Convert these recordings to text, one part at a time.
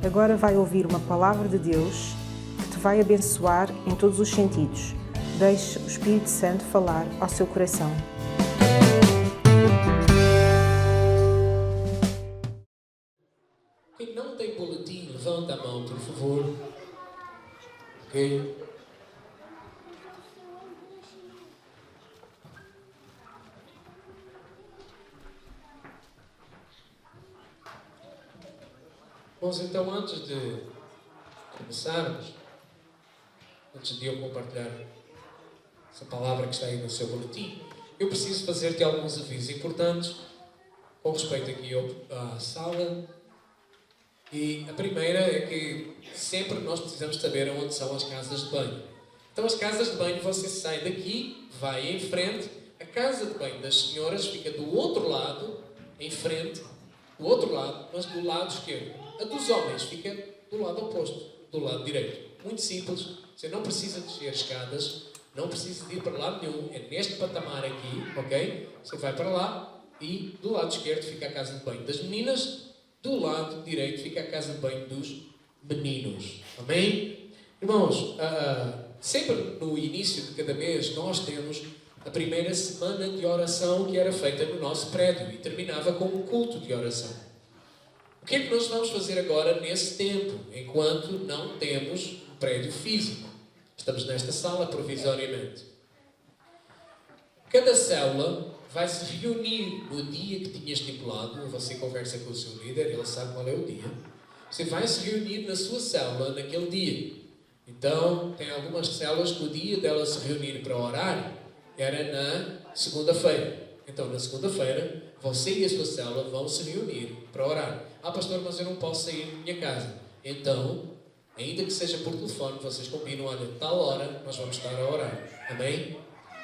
Agora vai ouvir uma palavra de Deus que te vai abençoar em todos os sentidos. Deixe o Espírito Santo falar ao seu coração. Quem não tem boletim, levanta a mão, por favor. Ok? Bom, então antes de começarmos, antes de eu compartilhar essa palavra que está aí no seu boletim, eu preciso fazer-te alguns avisos importantes com respeito aqui à sala. E a primeira é que sempre nós precisamos saber onde são as casas de banho. Então as casas de banho, você sai daqui, vai em frente, a casa de banho das senhoras fica do outro lado, em frente, do outro lado, mas do lado esquerdo. A dos homens fica do lado oposto, do lado direito. Muito simples, você não precisa descer escadas, não precisa de ir para lado nenhum, é neste patamar aqui, ok? Você vai para lá e do lado esquerdo fica a casa de banho das meninas, do lado direito fica a casa de banho dos meninos. Amém? Irmãos, sempre no início de cada mês nós temos a primeira semana de oração que era feita no nosso prédio e terminava com um culto de oração. O que é que nós vamos fazer agora nesse tempo, enquanto não temos um prédio físico? Estamos nesta sala provisoriamente. Cada célula vai se reunir no dia que tinha estipulado. Você conversa com o seu líder, ele sabe qual é o dia. Você vai se reunir na sua célula naquele dia. Então, tem algumas células que o dia delas se reunirem para orar era na segunda-feira. Então, na segunda-feira, você e a sua célula vão se reunir para orar. Ah, pastor, mas eu não posso sair da minha casa. Então, ainda que seja por telefone, vocês combinam, olha, tal hora nós vamos estar a orar. Amém?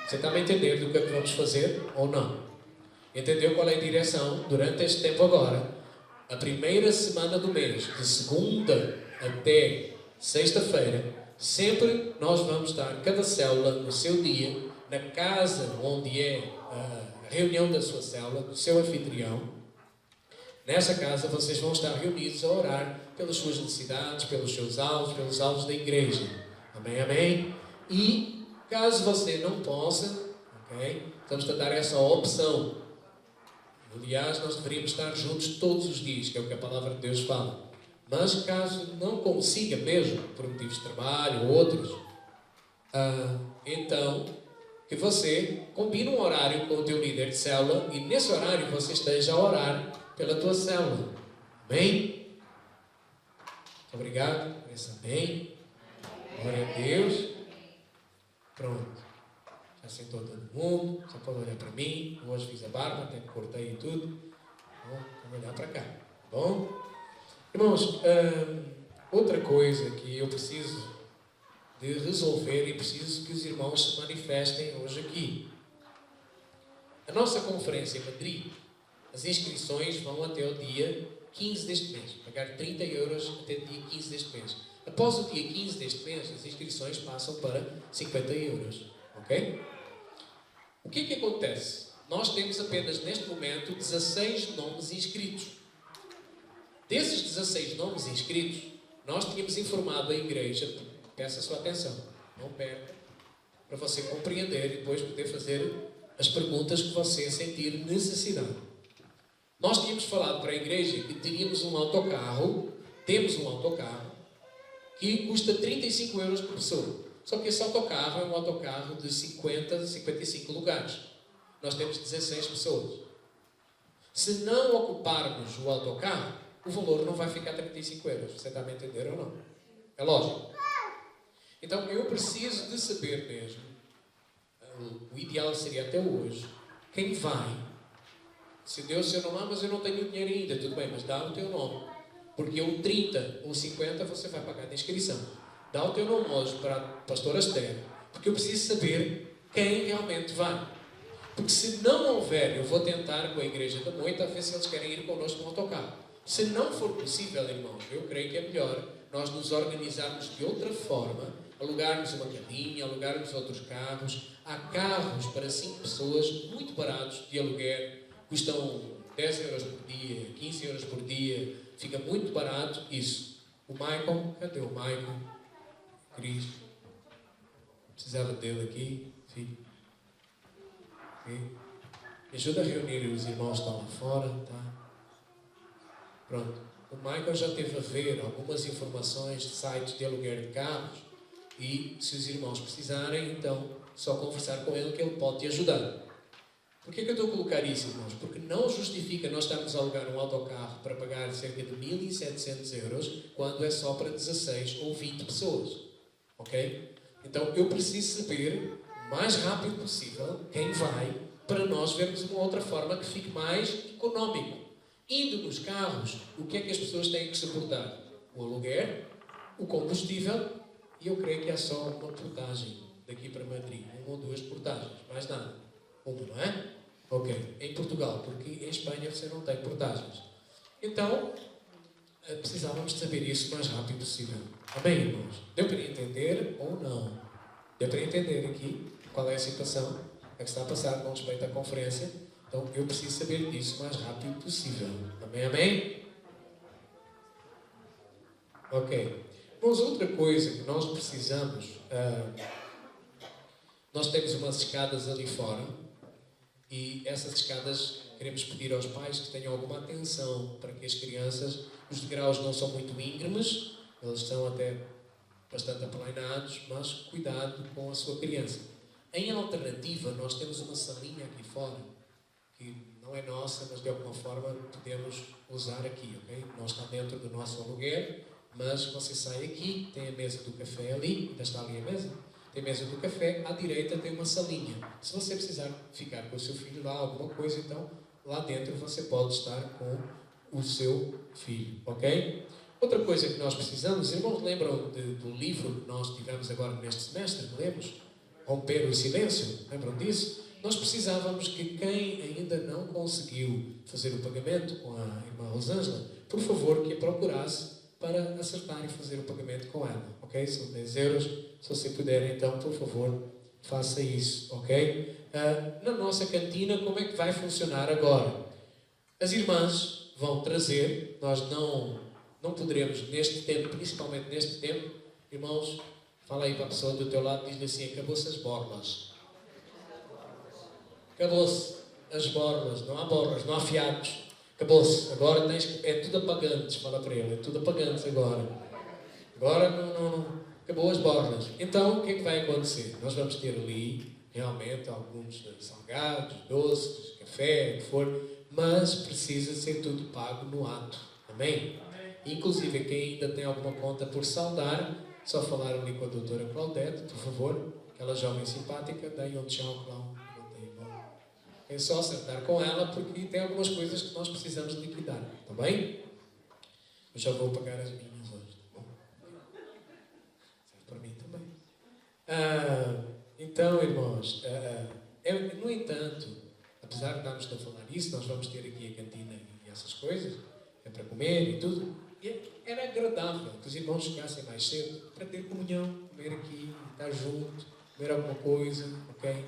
Você está a entender do que é que vamos fazer ou não? Entendeu qual é a direção? Durante este tempo agora, a primeira semana do mês, de segunda até sexta-feira, sempre nós vamos estar, cada célula, no seu dia, na casa onde é a reunião da sua célula, do seu anfitrião. Nessa casa vocês vão estar reunidos a orar pelas suas necessidades, pelos seus alvos, pelos alvos da igreja. Amém, amém? E caso você não possa, ok? Estamos a dar essa opção. Aliás, nós deveríamos estar juntos todos os dias, que é o que a palavra de Deus fala. Mas caso não consiga mesmo, por motivos de trabalho ou outros, então que você combine um horário com o teu líder de célula e nesse horário você esteja a orar pela tua célula. Amém? Muito obrigado. Pensa bem. Glória a Deus. Pronto. Já sentou todo mundo. Só pode olhar para mim. Hoje fiz a barba, até que cortei e tudo. Bom, vamos olhar para cá. Bom? Irmãos, outra coisa que eu preciso de resolver e preciso que os irmãos se manifestem hoje aqui. A nossa conferência em Madrid, as inscrições vão até o dia 15 deste mês. Pagar 30 euros até o dia 15 deste mês. Após o dia 15 deste mês, as inscrições passam para 50 euros. Ok? O que é que acontece? Nós temos apenas, neste momento, 16 nomes inscritos. Desses 16 nomes inscritos, nós tínhamos informado a igreja, peço a sua atenção, não perca, para você compreender e depois poder fazer as perguntas que você sentir necessidade. Nós tínhamos falado para a igreja que teríamos um autocarro, temos um autocarro, que custa 35 euros por pessoa. Só que esse autocarro é um autocarro de 50, 55 lugares. Nós temos 16 pessoas. Se não ocuparmos o autocarro, o valor não vai ficar 35 euros. Você está a me entender ou não? É lógico. Então, eu preciso de saber mesmo, o ideal seria até hoje, quem vai. Se deu o seu nome, mas eu não tenho dinheiro ainda, tudo bem, mas dá o teu nome. Porque o 30 ou 50 você vai pagar de inscrição. Dá o teu nome hoje para a pastora Esther, porque eu preciso saber quem realmente vai. Porque se não houver, eu vou tentar com a igreja da Moita a ver se eles querem ir connosco no autocarro. Se não for possível, irmãos, eu creio que é melhor nós nos organizarmos de outra forma, alugarmos uma carrinha, alugarmos outros carros. Há carros para 5 pessoas, muito baratos, de aluguer, custam 10 euros por dia, 15 euros por dia, fica muito barato isso. O Michael, cadê o Michael? Cris. Precisava dele aqui, filho. Okay. Me ajuda a reunir os irmãos que estão lá fora, tá? Pronto. O Michael já teve a ver algumas informações de sites de aluguer de carros e se os irmãos precisarem, então, só conversar com ele que ele pode te ajudar. Porquê que eu estou a colocar isso, irmãos? Porque não justifica nós estarmos a alugar um autocarro para pagar cerca de 1.700 euros quando é só para 16 ou 20 pessoas. Ok? Então, eu preciso saber, o mais rápido possível, quem vai, para nós vermos uma outra forma que fique mais económico. Indo nos carros, o que é que as pessoas têm que suportar? O aluguer, o combustível e eu creio que é só uma portagem daqui para Madrid. 1 ou 2 portagens, mais nada. Uma, não é? Ok. Em Portugal, porque em Espanha você não tem portagens. Então, precisávamos de saber isso o mais rápido possível. Amém, irmãos? Deu para entender ou não? Deu para entender aqui qual é a situação que está a passar com respeito à conferência? Então, eu preciso saber disso o mais rápido possível. Amém, amém? Ok. Mas outra coisa que nós precisamos, nós temos umas escadas ali fora e essas escadas queremos pedir aos pais que tenham alguma atenção para que as crianças, os degraus não são muito íngremes, eles são até bastante aplainados, mas cuidado com a sua criança. Em alternativa, nós temos uma salinha aqui fora, que não é nossa, mas de alguma forma podemos usar aqui, ok? Não está dentro do nosso aluguer, mas você sai aqui, tem a mesa do café ali, ainda está ali a mesa, tem a mesa do café, à direita tem uma salinha. Se você precisar ficar com o seu filho lá, alguma coisa, então, lá dentro você pode estar com o seu filho, ok? Outra coisa que nós precisamos, irmãos, lembram do livro que nós tivemos agora neste semestre, lemos? Romper o silêncio, lembram disso? Nós precisávamos que quem ainda não conseguiu fazer o pagamento com a irmã Rosângela, por favor, que a procurasse para acertar e fazer o pagamento com ela, ok? São 10 euros, se você puder, então, por favor, faça isso, ok? Na nossa cantina, como é que vai funcionar agora? As irmãs vão trazer, nós não poderemos neste tempo, principalmente neste tempo, irmãos, fala aí para a pessoa do teu lado, diz-lhe assim, acabou-se as borlas. Acabou-se as borlas, não há borlas, não há fiados. Acabou-se, agora é tudo apagantes, fala para ele, é tudo apagantes agora. Agora não, acabou as borlas. Então, o que é que vai acontecer? Nós vamos ter ali, realmente, alguns salgados, doces, café, o que for, mas precisa ser tudo pago no ato. Amém? Inclusive, quem ainda tem alguma conta por saldar, só falar ali com a doutora Claudete, por favor, aquela jovem simpática, daí um tchau, Cláudio. É só acertar com ela, porque tem algumas coisas que nós precisamos liquidar, está bem? Eu já vou pagar as minhas hoje, tá bom? Serve para mim também. Então, irmãos, no entanto, apesar de estarmos a falar isso, nós vamos ter aqui a cantina e essas coisas, é para comer e tudo. E era agradável que os irmãos chegassem mais cedo para ter comunhão, comer aqui, estar junto, comer alguma coisa, ok?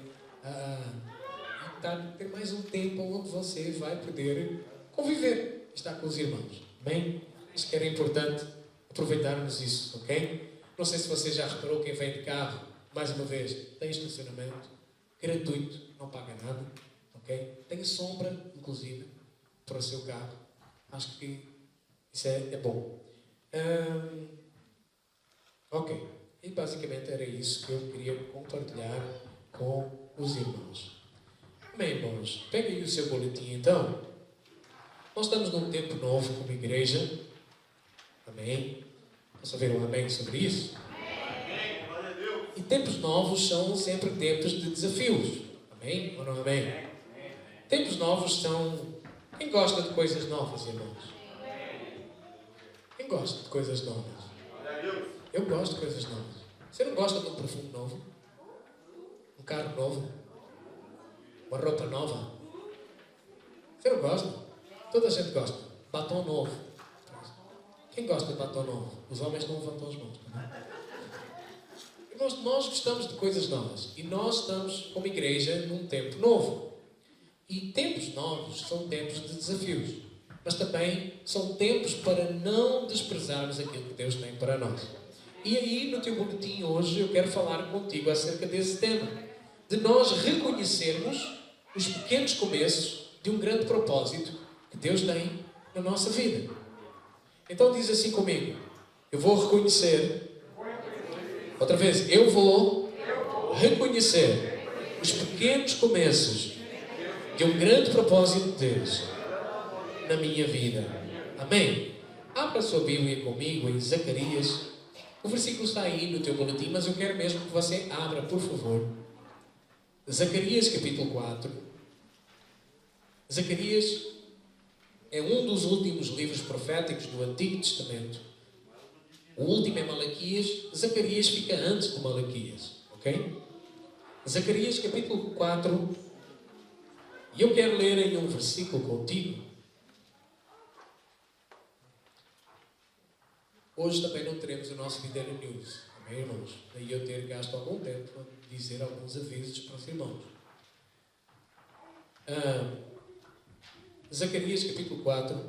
Ter mais um tempo onde você vai poder conviver, estar com os irmãos. Bem, acho que era importante aproveitarmos isso, ok? Não sei se você já reparou, quem vem de carro, mais uma vez, tem estacionamento gratuito, não paga nada, ok? Tem sombra, inclusive, para o seu carro. Acho que isso é bom. Ok. E basicamente era isso que eu queria compartilhar com os irmãos. Bem, irmãos, pegue aí o seu boletim então. Nós estamos num tempo novo como igreja. Amém? Posso ouvir um amém sobre isso? Amém. Glória a Deus. E tempos novos são sempre tempos de desafios. Amém? Ou não amém? Tempos novos são... Quem gosta de coisas novas, irmãos? Quem gosta de coisas novas? Eu gosto de coisas novas. Você não gosta de um perfume novo? Um carro novo? Uma roupa nova? Você não gosta? Toda a gente gosta. Batom novo. Quem gosta de batom novo? Os homens não levantam as mãos. Não é? Irmãos, nós gostamos de coisas novas. E nós estamos, como igreja, num tempo novo. E tempos novos são tempos de desafios. mas também são tempos para não desprezarmos aquilo que Deus tem para nós. E aí, no teu boletim hoje, eu quero falar contigo acerca desse tema, de nós reconhecermos os pequenos começos de um grande propósito que Deus tem na nossa vida. Então diz assim comigo: eu vou reconhecer, outra vez, eu vou reconhecer os pequenos começos de um grande propósito de Deus na minha vida. Amém? Abra a sua Bíblia comigo em Zacarias. O versículo está aí no teu boletim, mas eu quero mesmo que você abra, por favor. Zacarias capítulo 4. Zacarias é um dos últimos livros proféticos do Antigo Testamento. O último é Malaquias. Zacarias fica antes de Malaquias. Ok? Zacarias capítulo 4. E eu quero ler em um versículo contigo. Hoje também não teremos o nosso Video News. Amém, irmãos? Daí eu ter gasto algum tempo a dizer alguns avisos para os irmãos. Zacarias capítulo 4.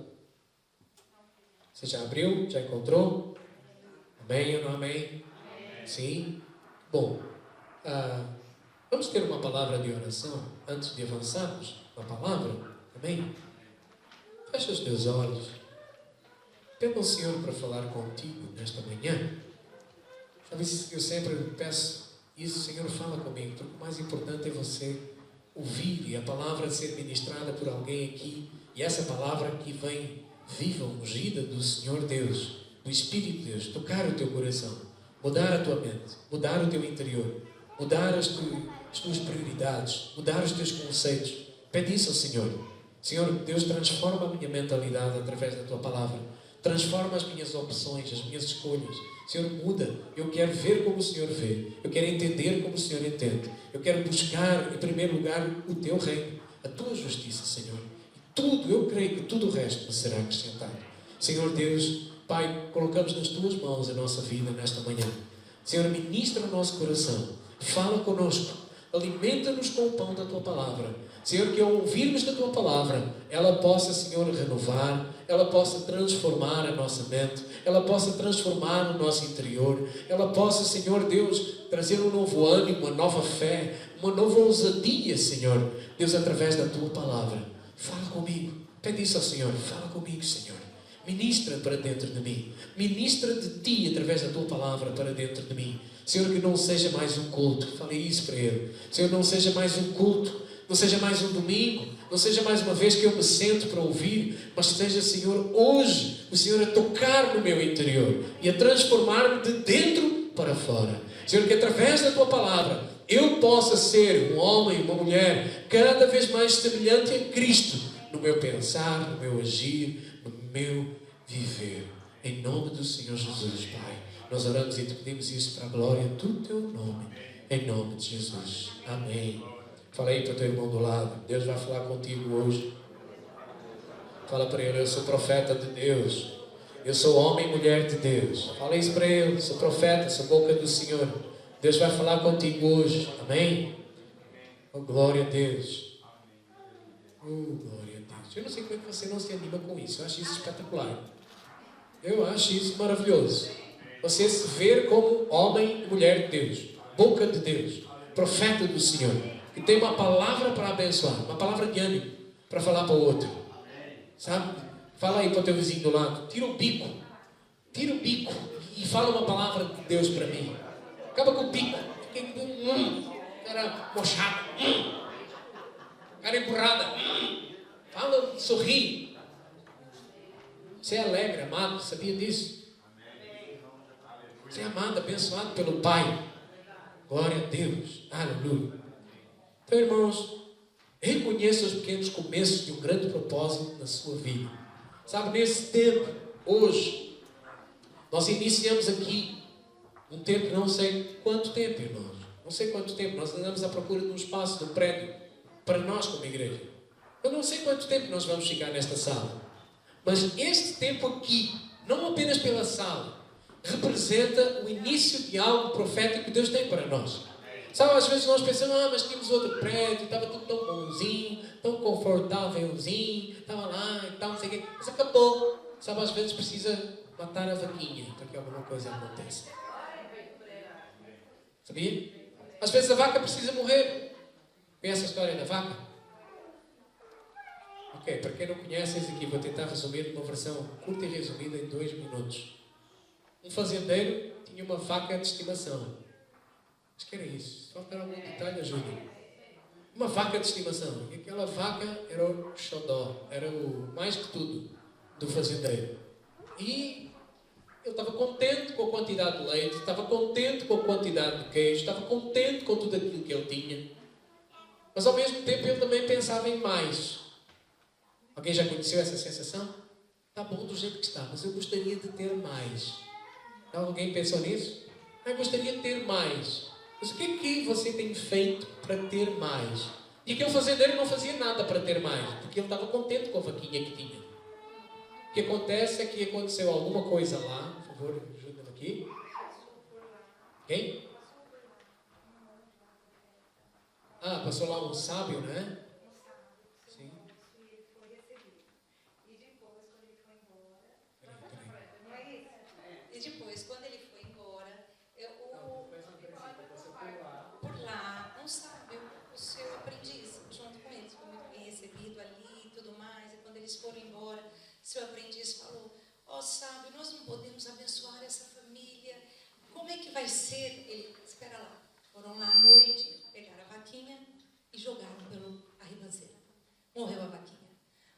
Você já abriu? Já encontrou? Amém ou não amém? Sim? Bom, vamos ter uma palavra de oração antes de avançarmos na palavra. Amém? Fecha os teus olhos. Pede ao Senhor para falar contigo nesta manhã. Sabe, eu sempre peço isso: Senhor, fala comigo, porque o mais importante é você ouvir e a palavra ser ministrada por alguém aqui, e essa palavra que vem viva, ungida do Senhor Deus, do Espírito de Deus, tocar o teu coração, mudar a tua mente, mudar o teu interior, mudar as tuas prioridades, mudar os teus conceitos. Pede isso ao Senhor. Senhor Deus, transforma a minha mentalidade através da tua palavra. Transforma as minhas opções, as minhas escolhas. Senhor, muda. Eu quero ver como o Senhor vê. Eu quero entender como o Senhor entende. Eu quero buscar, em primeiro lugar, o teu reino, a tua justiça, Senhor. E tudo, eu creio que tudo o resto me será acrescentado. Senhor Deus, Pai, colocamos nas tuas mãos a nossa vida nesta manhã. Senhor, ministra o nosso coração. Fala conosco. Alimenta-nos com o pão da tua palavra. Senhor, que ao ouvirmos da tua palavra, ela possa, Senhor, renovar, ela possa transformar a nossa mente, ela possa transformar o nosso interior, ela possa, Senhor Deus, trazer um novo ânimo, uma nova fé, uma nova ousadia, Senhor Deus, através da tua palavra. Fala comigo. Pede isso ao Senhor. Fala comigo, Senhor. Ministra para dentro de mim. Ministra de ti através da tua palavra para dentro de mim. Senhor, que não seja mais um culto. Falei isso para ele. Senhor, não seja mais um culto. Não seja mais um domingo. Não seja mais uma vez que eu me sento para ouvir. Mas seja, Senhor, hoje o Senhor a tocar no meu interior e a transformar-me de dentro para fora. Senhor, que através da tua palavra eu possa ser um homem, uma mulher cada vez mais semelhante a Cristo no meu pensar, no meu agir, no meu viver. Em nome do Senhor Jesus, Pai. Nós oramos e te pedimos isso para a glória do teu nome. Em nome de Jesus. Amém. Fala aí para o teu irmão do lado. Deus vai falar contigo hoje. Fala para ele: eu sou profeta de Deus. Eu sou homem e mulher de Deus. Fala isso para ele. Sou profeta, sou boca do Senhor. Deus vai falar contigo hoje. Amém? Oh, glória a Deus. Oh, glória a Deus. Eu não sei como é que você não se anima com isso. Eu acho isso espetacular. Eu acho isso maravilhoso. Você se ver como homem e mulher de Deus. Boca de Deus. Profeta do Senhor. Que tem uma palavra para abençoar. Uma palavra de ânimo para falar para o outro. Sabe? Fala aí para o teu vizinho do lado. Tira o bico. Tira o bico. E fala uma palavra de Deus para mim. Acaba com o bico. Cara mochado. Cara empurrada. Fala, sorri. Você é alegre, amado. Sabia disso? Você é amado, abençoado pelo Pai. Glória a Deus. Aleluia. Então, irmãos, reconheça os pequenos começos de um grande propósito na sua vida. Sabe, nesse tempo, hoje, nós iniciamos aqui um tempo, não sei quanto tempo, irmãos. Não sei quanto tempo. Nós andamos à procura de um espaço, de um prédio, para nós como igreja. Eu não sei quanto tempo nós vamos ficar nesta sala. Mas este tempo aqui, não apenas pela sala, representa o início de algo profético que Deus tem para nós. Sabe, às vezes nós pensamos, mas tínhamos outro prédio, estava tudo tão bonzinho, tão confortávelzinho, estava lá e tal, não sei o quê. Mas acabou. Sabe, às vezes precisa matar a vaquinha para que alguma coisa aconteça. Sabia? Às vezes a vaca precisa morrer. Conhece a história da vaca? Ok, para quem não conhece, esse aqui vou tentar resumir numa versão curta e resumida em 2 minutos. Um fazendeiro tinha uma vaca de estimação. Acho que era isso. Se faltar algum detalhe, ajuda. Uma vaca de estimação. E aquela vaca era o xodó. Era o mais que tudo do fazendeiro. E ele estava contente com a quantidade de leite, estava contente com a quantidade de queijo, estava contente com tudo aquilo que ele tinha. Mas ao mesmo tempo ele também pensava em mais. Alguém já conheceu essa sensação? Está bom do jeito que está, mas eu gostaria de ter mais. Alguém pensou nisso? Eu gostaria de ter mais. Mas o que é que você tem feito para ter mais? E aquele fazendeiro não fazia nada para ter mais, porque ele estava contente com a vaquinha que tinha. O que acontece é que aconteceu alguma coisa lá. Por favor, ajuda-me aqui. Quem? Passou lá um sábio, não é? Sim. E depois, quando ele foi embora, por lá, um sábio, o seu aprendiz, junto com eles, foi muito bem recebido ali e tudo mais. E quando eles foram embora, seu aprendiz falou: sábio, nós não podemos abençoar essa família. Como é que vai ser? Ele, espera lá. Foram lá à noite, pegaram a vaquinha e jogaram a ribanceira. Morreu a vaquinha.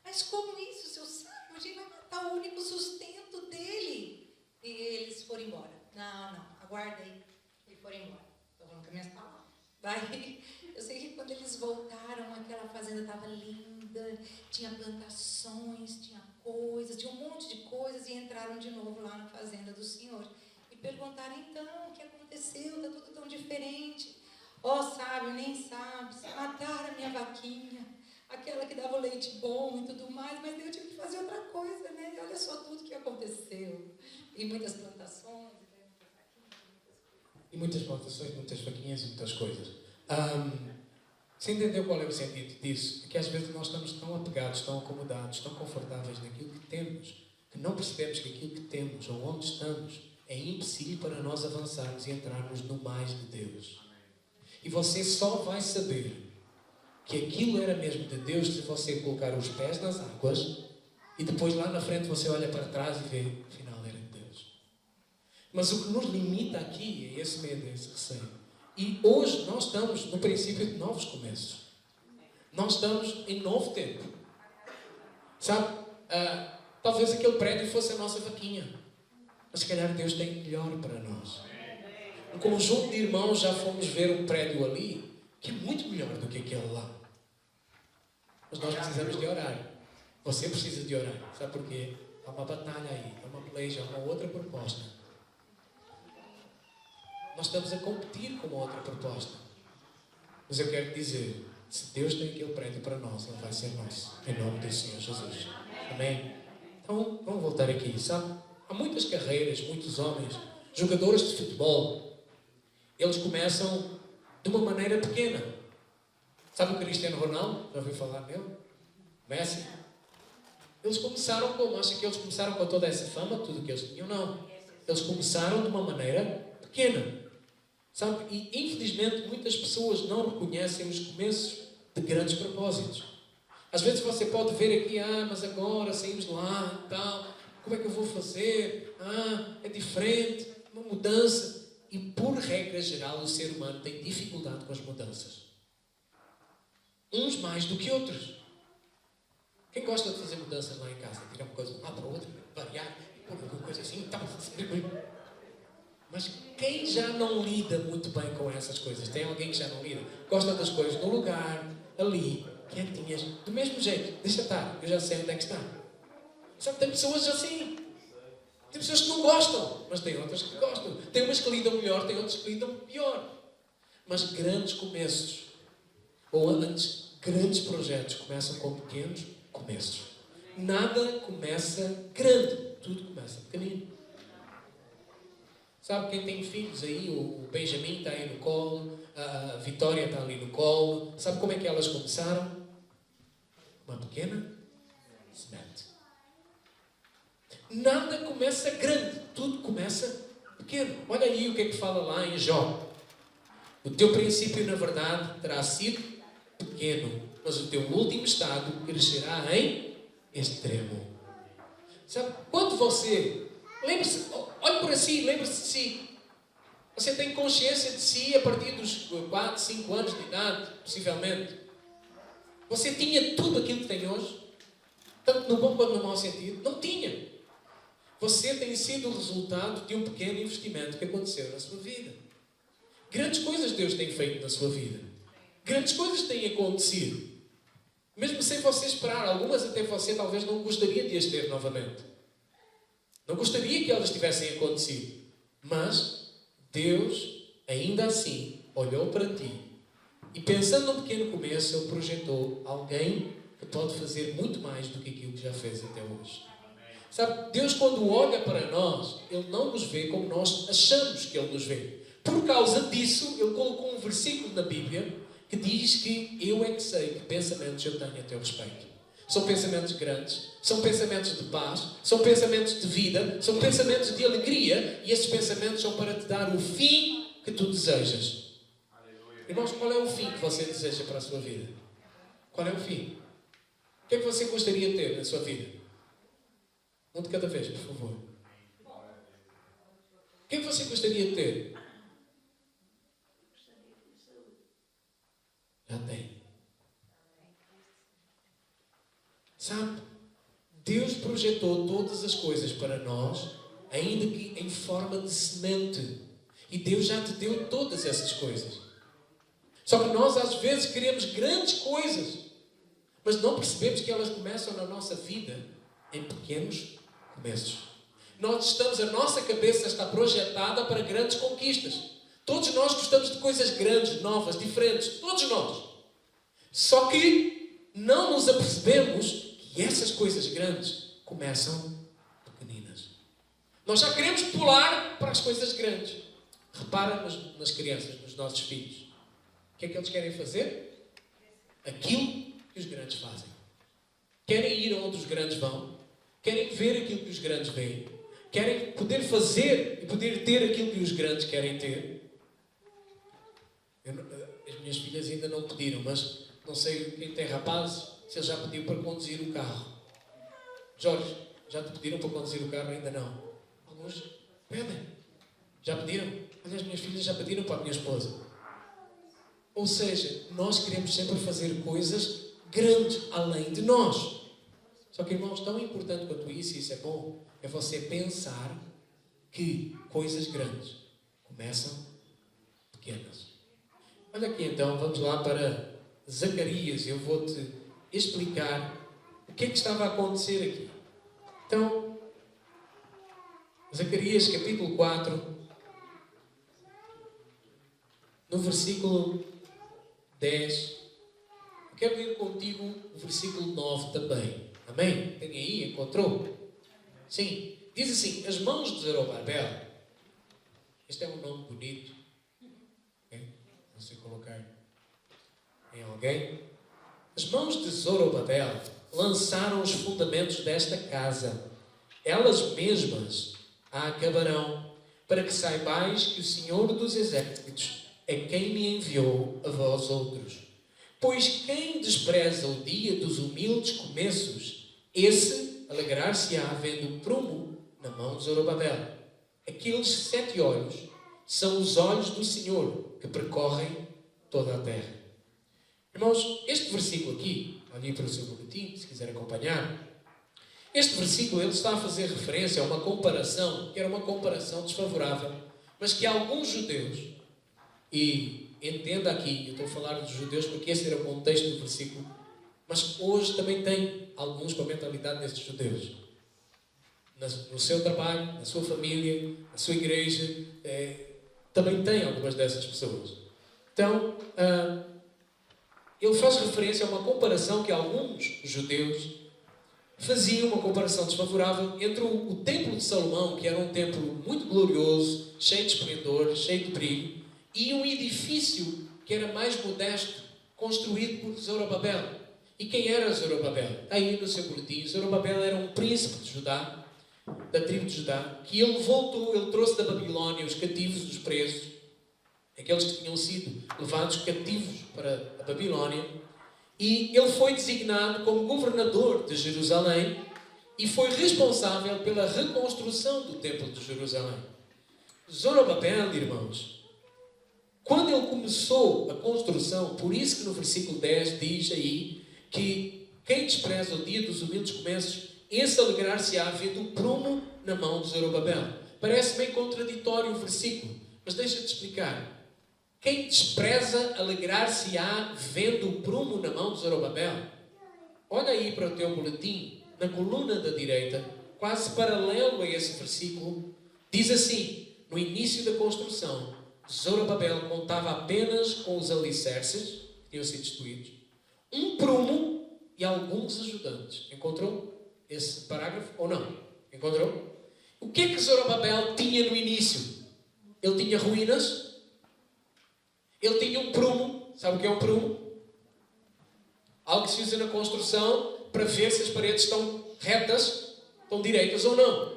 Mas como isso, seu sábio? A gente vai matar o único sustento dele. E eles foram embora. Não, aguarda aí. E foram embora. Estou falando com as minhas palavras. Daí, eu sei que quando eles voltaram, aquela fazenda estava linda, tinha plantações, tinha coisas, tinha um monte de coisas, e entraram de novo lá na fazenda do Senhor. E perguntaram, então, o que aconteceu? Está tudo tão diferente. Sábio, nem sabe, mataram a minha vaquinha, aquela que dava o leite bom e tudo mais, mas eu tive que fazer outra coisa, né? E olha só tudo que aconteceu. E muitas plantações, e muitas plantações, muitas vaquinhas e muitas coisas. Você entendeu qual é o sentido disso? É que às vezes nós estamos tão apegados, tão acomodados, tão confortáveis naquilo que temos, que não percebemos que aquilo que temos, ou onde estamos, é empecilho para nós avançarmos e entrarmos no mais de Deus. E você só vai saber que aquilo era mesmo de Deus se você colocar os pés nas águas e depois lá na frente você olha para trás e vê, afinal era de Deus. Mas o que nos limita aqui é esse medo, esse receio. E hoje nós estamos no princípio de novos começos. Nós estamos em novo tempo. Sabe? Talvez aquele prédio fosse a nossa vaquinha. Mas se calhar Deus tem melhor para nós. Um conjunto de irmãos já fomos ver um prédio ali que é muito melhor do que aquele lá. Mas nós precisamos de orar. Você precisa de orar. Sabe porquê? Há uma batalha aí, há uma peleja, há uma outra proposta. Nós estamos a competir com uma outra proposta. Mas eu quero dizer, se Deus tem aquele prédio para nós, ele vai ser nosso. Em nome do Senhor Jesus. Amém? Então, vamos voltar aqui, sabe? Há muitas carreiras, muitos homens, jogadores de futebol. Eles começam de uma maneira pequena. Sabe o Cristiano Ronaldo? Já ouviu falar nele? Messi? Eles começaram como? Acha que eles começaram com toda essa fama, tudo o que eles tinham? Não. Eles começaram de uma maneira pequena. Sabe? E infelizmente muitas pessoas não reconhecem os começos de grandes propósitos. Às vezes você pode ver aqui, mas agora saímos de lá e tal, como é que eu vou fazer? É diferente, uma mudança. E por regra geral o ser humano tem dificuldade com as mudanças. Uns mais do que outros. Quem gosta de fazer mudanças lá em casa? Tirar uma coisa de um lado para outra, variar, pôr alguma coisa assim, tal. Mas quem já não lida muito bem com essas coisas? Tem alguém que já não lida? Gosta das coisas no lugar, ali, quentinhas, do mesmo jeito. Deixa estar, eu já sei onde é que está. Sabe, tem pessoas assim. Tem pessoas que não gostam, mas tem outras que gostam. Tem umas que lidam melhor, tem outras que lidam pior. Mas grandes começos, ou antes, grandes projetos começam com pequenos começos. Nada começa grande, tudo começa pequenino. Sabe, quem tem filhos aí, o Benjamin está aí no colo, a Vitória está ali no colo. Sabe como é que elas começaram? Uma pequena semente. Nada começa grande, tudo começa pequeno. Olha aí o que é que fala lá em Jó. O teu princípio, na verdade, terá sido pequeno, mas o teu último estado crescerá em extremo. Sabe, quando você... Lembre-se, olhe para si, lembre-se de si. Você tem consciência de si a partir dos 4, 5 anos de idade, possivelmente. Você tinha tudo aquilo que tem hoje? Tanto no bom quanto no mau sentido? Não tinha. Você tem sido o resultado de um pequeno investimento que aconteceu na sua vida. Grandes coisas Deus tem feito na sua vida. Grandes coisas têm acontecido. Mesmo sem você esperar. Algumas até você talvez não gostaria de as ter novamente. Não gostaria que elas tivessem acontecido. Mas Deus, ainda assim, olhou para ti. E pensando num pequeno começo, Ele projetou alguém que pode fazer muito mais do que aquilo que já fez até hoje. Sabe, Deus quando olha para nós, Ele não nos vê como nós achamos que Ele nos vê. Por causa disso, Ele colocou um versículo na Bíblia que diz que eu é que sei que pensamentos eu tenho a teu respeito. São pensamentos grandes, são pensamentos de paz, são pensamentos de vida, são pensamentos de alegria, e esses pensamentos são para te dar o fim que tu desejas. Irmãos, qual é o fim que você deseja para a sua vida? Qual é o fim? O que é que você gostaria de ter na sua vida? Um de cada vez, por favor. O que é que você gostaria de ter? Já tem. Sabe? Deus projetou todas as coisas para nós, ainda que em forma de semente. E Deus já te deu todas essas coisas. Só que nós às vezes queremos grandes coisas, mas não percebemos que elas começam na nossa vida em pequenos começos. A nossa cabeça está projetada para grandes conquistas. Todos nós gostamos de coisas grandes, novas, diferentes. Todos nós. Só que não nos apercebemos que essas coisas grandes começam pequeninas. Nós já queremos pular para as coisas grandes. Repara nas crianças, nos nossos filhos. O que é que eles querem fazer? Aquilo que os grandes fazem. Querem ir onde os grandes vão. Querem ver aquilo que os grandes veem. Querem poder fazer e poder ter aquilo que os grandes querem ter. As minhas filhas ainda não pediram, mas não sei quem tem rapazes, se ele já pediu para conduzir o carro. Jorge, já te pediram para conduzir o carro? Ainda não. Alguns pedem. Já pediram? Olha, as minhas filhas já pediram para a minha esposa. Ou seja, nós queremos sempre fazer coisas grandes além de nós. Só que, irmãos, tão importante quanto isso, e isso é bom, é você pensar que coisas grandes começam pequenas. Olha aqui então, vamos lá para Zacarias. Eu vou-te explicar o que é que estava a acontecer aqui. Então, Zacarias capítulo 4, no versículo 10. Eu quero ler contigo o versículo 9 também. Amém? Tem aí? Encontrou? Sim. Diz assim: as mãos de Zorobabel. Este é um nome bonito. Okay? Você colocar em alguém. As mãos de Zorobabel lançaram os fundamentos desta casa. Elas mesmas a acabarão, para que saibais que o Senhor dos Exércitos é quem me enviou a vós outros. Pois quem despreza o dia dos humildes começos, esse alegrar-se-á vendo prumo na mão de Zorobabel. Aqueles 7 olhos são os olhos do Senhor que percorrem toda a terra. Irmãos, este versículo aqui, olhe para o seu boletim, se quiser acompanhar. Este versículo ele está a fazer referência a uma comparação, que era uma comparação desfavorável, mas que alguns judeus, e entenda aqui, eu estou a falar dos judeus porque esse era o contexto do versículo, mas hoje também tem alguns com a mentalidade destes judeus. No seu trabalho, na sua família, na sua igreja, também tem algumas dessas pessoas. Então, ele faz referência a uma comparação que alguns judeus fazia uma comparação desfavorável entre o templo de Salomão, que era um templo muito glorioso, cheio de esplendor, cheio de brilho, e um edifício que era mais modesto, construído por Zorobabel. E quem era Zorobabel? Está aí no seu boletim. Zorobabel era um príncipe de Judá, da tribo de Judá, que ele voltou, ele trouxe da Babilónia os cativos, os presos, aqueles que tinham sido levados cativos para a Babilónia, e ele foi designado como governador de Jerusalém e foi responsável pela reconstrução do templo de Jerusalém. Zorobabel, irmãos, quando ele começou a construção, por isso que no versículo 10 diz aí que quem despreza o dia dos humildes começos, esse alegrar-se-á vendo o prumo na mão de Zorobabel. Parece bem contraditório o versículo, mas deixa-te explicar. Quem despreza alegrar-se-á vendo o prumo na mão de Zorobabel? Olha aí para o teu boletim, na coluna da direita, quase paralelo a esse versículo, diz assim: no início da construção, Zorobabel contava apenas com os alicerces, que tinham sido destruídos, um prumo e alguns ajudantes. Encontrou esse parágrafo ou não? Encontrou? O que é que Zorobabel tinha no início? Ele tinha ruínas. Ele tinha um prumo. Sabe o que é um prumo? Algo que se usa na construção para ver se as paredes estão retas, estão direitas ou não.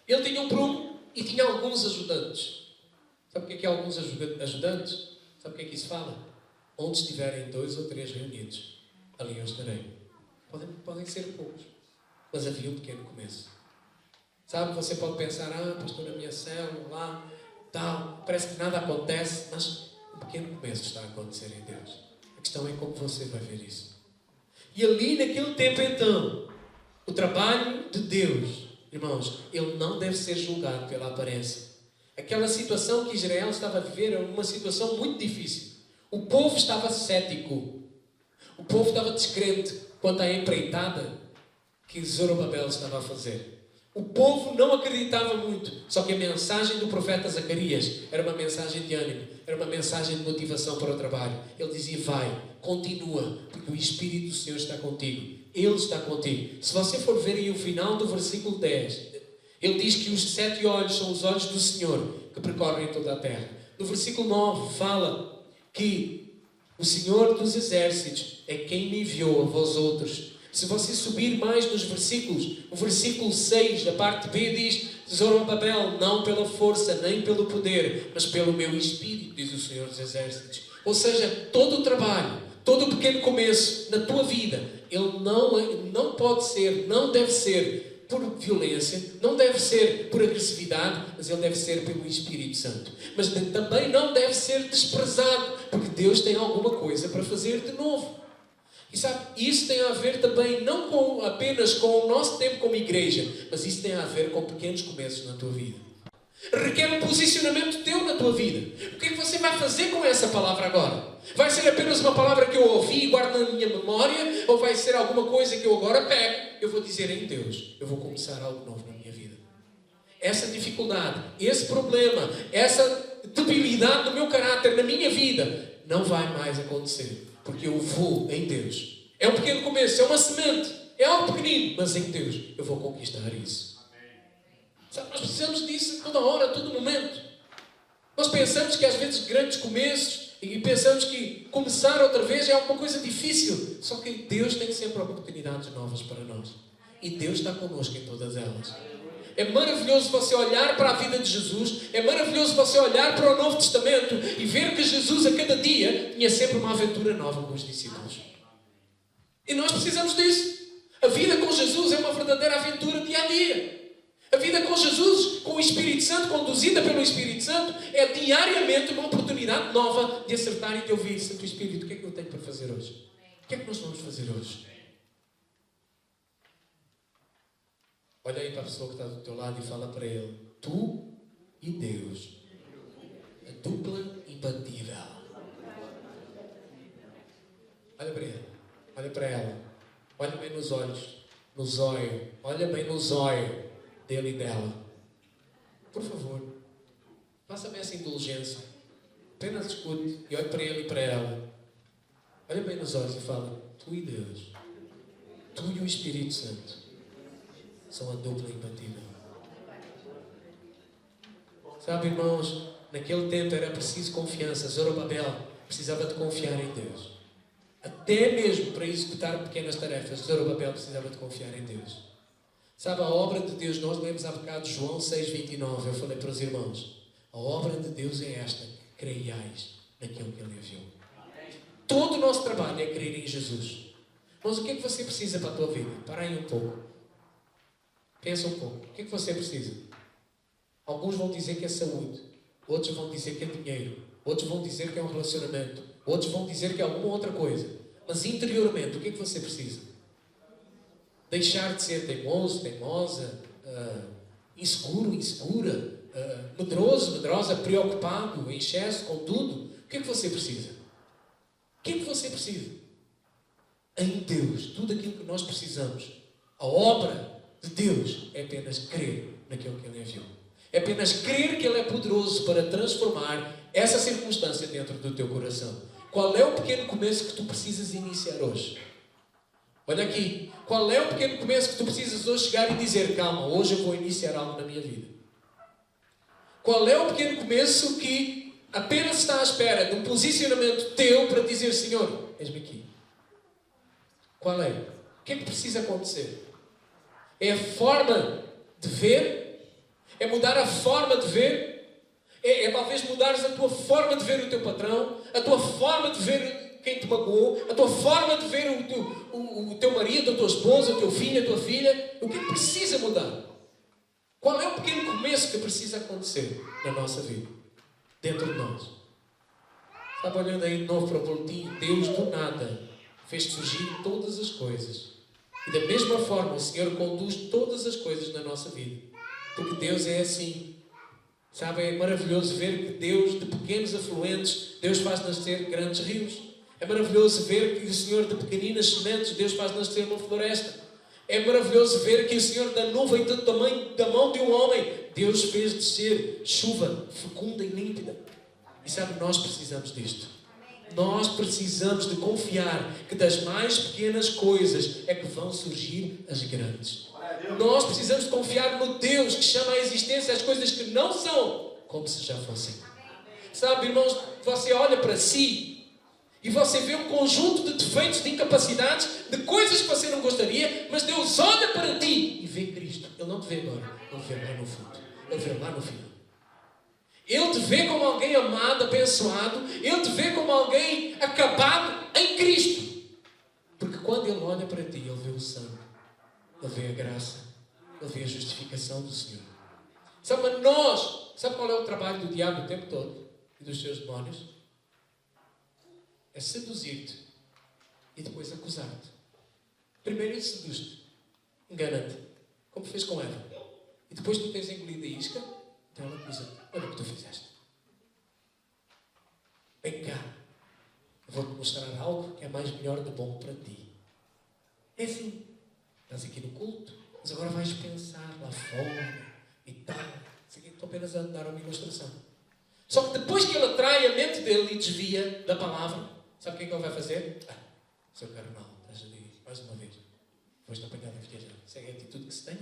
Ele tinha um prumo e tinha alguns ajudantes. Sabe o que é alguns ajudantes? Sabe o que é que isso fala? Onde estiverem 2 ou 3 reunidos, ali eu estarei. Podem ser poucos, mas havia um pequeno começo. Sabe, você pode pensar, pastor, na minha célula, lá, tal, parece que nada acontece, mas um pequeno começo está a acontecer em Deus. A questão é como você vai ver isso. E ali naquele tempo então, o trabalho de Deus, irmãos, ele não deve ser julgado pela aparência. Aquela situação que Israel estava a viver era uma situação muito difícil. O povo estava cético. O povo estava descrente quanto à empreitada que Zorobabel estava a fazer. O povo não acreditava muito. Só que a mensagem do profeta Zacarias era uma mensagem de ânimo, era uma mensagem de motivação para o trabalho. Ele dizia: vai, continua, porque o Espírito do Senhor está contigo. Ele está contigo. Se você for ver aí o final do versículo 10, ele diz que os 7 olhos são os olhos do Senhor que percorrem toda a terra. No versículo 9 fala que o Senhor dos exércitos é quem me enviou a vós outros. Se você subir mais nos versículos, o versículo 6, a parte B diz: Zorobabel, não pela força, nem pelo poder, mas pelo meu Espírito, diz o Senhor dos exércitos. Ou seja, todo o trabalho, todo o pequeno começo na tua vida, ele não pode ser, não deve ser por violência, não deve ser por agressividade, mas ele deve ser pelo Espírito Santo. Mas também não deve ser desprezado, porque Deus tem alguma coisa para fazer de novo. E sabe, isso tem a ver também não apenas com o nosso tempo como igreja, mas isso tem a ver com pequenos começos na tua vida. Requer um posicionamento teu na tua vida. O que é que você vai fazer com essa palavra agora? Vai ser apenas uma palavra que eu ouvi e guardo na minha memória? Ou vai ser alguma coisa que eu agora pego? Eu vou dizer em Deus, eu vou começar algo novo na minha vida. Essa dificuldade, esse problema, essa debilidade do meu caráter na minha vida não vai mais acontecer. Porque eu vou em Deus. É um pequeno começo, é uma semente, é algo pequenino, mas em Deus eu vou conquistar isso. Sabe, nós precisamos disso toda hora, a todo momento. Nós pensamos que às vezes grandes começos e pensamos que começar outra vez é alguma coisa difícil. Só que Deus tem sempre oportunidades novas para nós. E Deus está connosco em todas elas. É maravilhoso você olhar para a vida de Jesus, é maravilhoso você olhar para o Novo Testamento e ver que Jesus a cada dia tinha sempre uma aventura nova com os discípulos. E nós precisamos disso. A vida com Jesus é uma verdadeira aventura dia a dia. A vida com Jesus, com o Espírito Santo, conduzida pelo Espírito Santo, é diariamente uma oportunidade nova de acertar e de ouvir. Santo Espírito, o que é que eu tenho para fazer hoje? O que é que nós vamos fazer hoje? Olha aí para a pessoa que está do teu lado e fala para ele: tu e Deus, a dupla imbatível. Olha para ele, olha para ela, olha bem nos olhos, no zóio, olha bem no zóio dele e dela. Por favor, faça-me essa indulgência. Apenas escute e olhe para ele e para ela. Olha bem nos olhos e fala: tu e Deus, Tu e o Espírito Santo são a dupla imbatível. Sabe, irmãos, naquele tempo era preciso confiança. Zorobabel precisava de confiar em Deus. Até mesmo para executar pequenas tarefas, Zorobabel precisava de confiar em Deus. Sabe, a obra de Deus, nós lemos há bocado João 6,29, eu falei para os irmãos, a obra de Deus é esta, creiais naquilo que Ele enviou. Todo o nosso trabalho é crer em Jesus. Mas o que é que você precisa para a tua vida? Para aí um pouco. Pensa um pouco. O que é que você precisa? Alguns vão dizer que é saúde. Outros vão dizer que é dinheiro. Outros vão dizer que é um relacionamento. Outros vão dizer que é alguma outra coisa. Mas interiormente, o que é que você precisa? Deixar de ser teimoso, teimosa, inseguro, insegura, medroso, medrosa, preocupado, em excesso com tudo. O que é que você precisa? O que é que você precisa? Em Deus, tudo aquilo que nós precisamos. A obra de Deus é apenas crer naquilo que Ele enviou. É apenas crer que Ele é poderoso para transformar essa circunstância dentro do teu coração. Qual é o pequeno começo que tu precisas iniciar hoje? Olha aqui. Qual é o pequeno começo que tu precisas hoje chegar e dizer, calma, hoje eu vou iniciar algo na minha vida? Qual é o pequeno começo que apenas está à espera de um posicionamento teu para dizer, Senhor, eis-me aqui. Qual é? O que é que precisa acontecer? É a forma de ver? É mudar a forma de ver? É talvez mudares a tua forma de ver o teu patrão, a tua forma de ver quem te magoou, a tua forma de ver o teu marido, a tua esposa, o teu filho, a tua filha. O que é que precisa mudar? Qual é o pequeno começo que precisa acontecer na nossa vida? Dentro de nós. Estava olhando aí de novo para o boletim. Deus do nada fez surgir todas as coisas. E da mesma forma o Senhor conduz todas as coisas na nossa vida. Porque Deus é assim. Sabe, é maravilhoso ver que Deus, de pequenos afluentes, Deus faz nascer grandes rios. É maravilhoso ver que o Senhor, de pequeninas sementes, Deus faz nascer uma floresta. É maravilhoso ver que o Senhor, da nuvem do tamanho da mão de um homem, Deus fez descer chuva fecunda e límpida. E sabe, nós precisamos disto. Nós precisamos de confiar que das mais pequenas coisas é que vão surgir as grandes. Nós precisamos de confiar no Deus que chama à existência as coisas que não são como se já fossem. Sabe, irmãos, você olha para si e você vê um conjunto de defeitos, de incapacidades, de coisas que você não gostaria, mas Deus olha para ti e vê Cristo. Ele não te vê agora, Ele vê lá no fundo, Ele vê lá no final. Ele te vê como alguém amado, abençoado. Ele te vê como alguém acabado em Cristo. Porque quando Ele olha para ti, Ele vê o sangue, Ele vê a graça, Ele vê a justificação do Senhor. Sabe, mas sabe qual é o trabalho do diabo o tempo todo? E dos seus demónios? É seduzir-te e depois acusar-te. Primeiro ele seduz-te, engana-te, como fez com Eva. E depois tu tens engolido a isca, então ela acusa-te. Olha o que tu fizeste. Vem cá, eu vou-te mostrar algo que é mais melhor de bom para ti. É assim. Estás aqui no culto, mas agora vais pensar lá fora e tal. Estou apenas a dar uma ilustração. Só que depois que ele atrai a mente dele e desvia da palavra, sabe o que é que ele vai fazer? Seu carnal, estás a dizer mais uma vez. Foste apanhado a viajar. Isso é a atitude que se tem.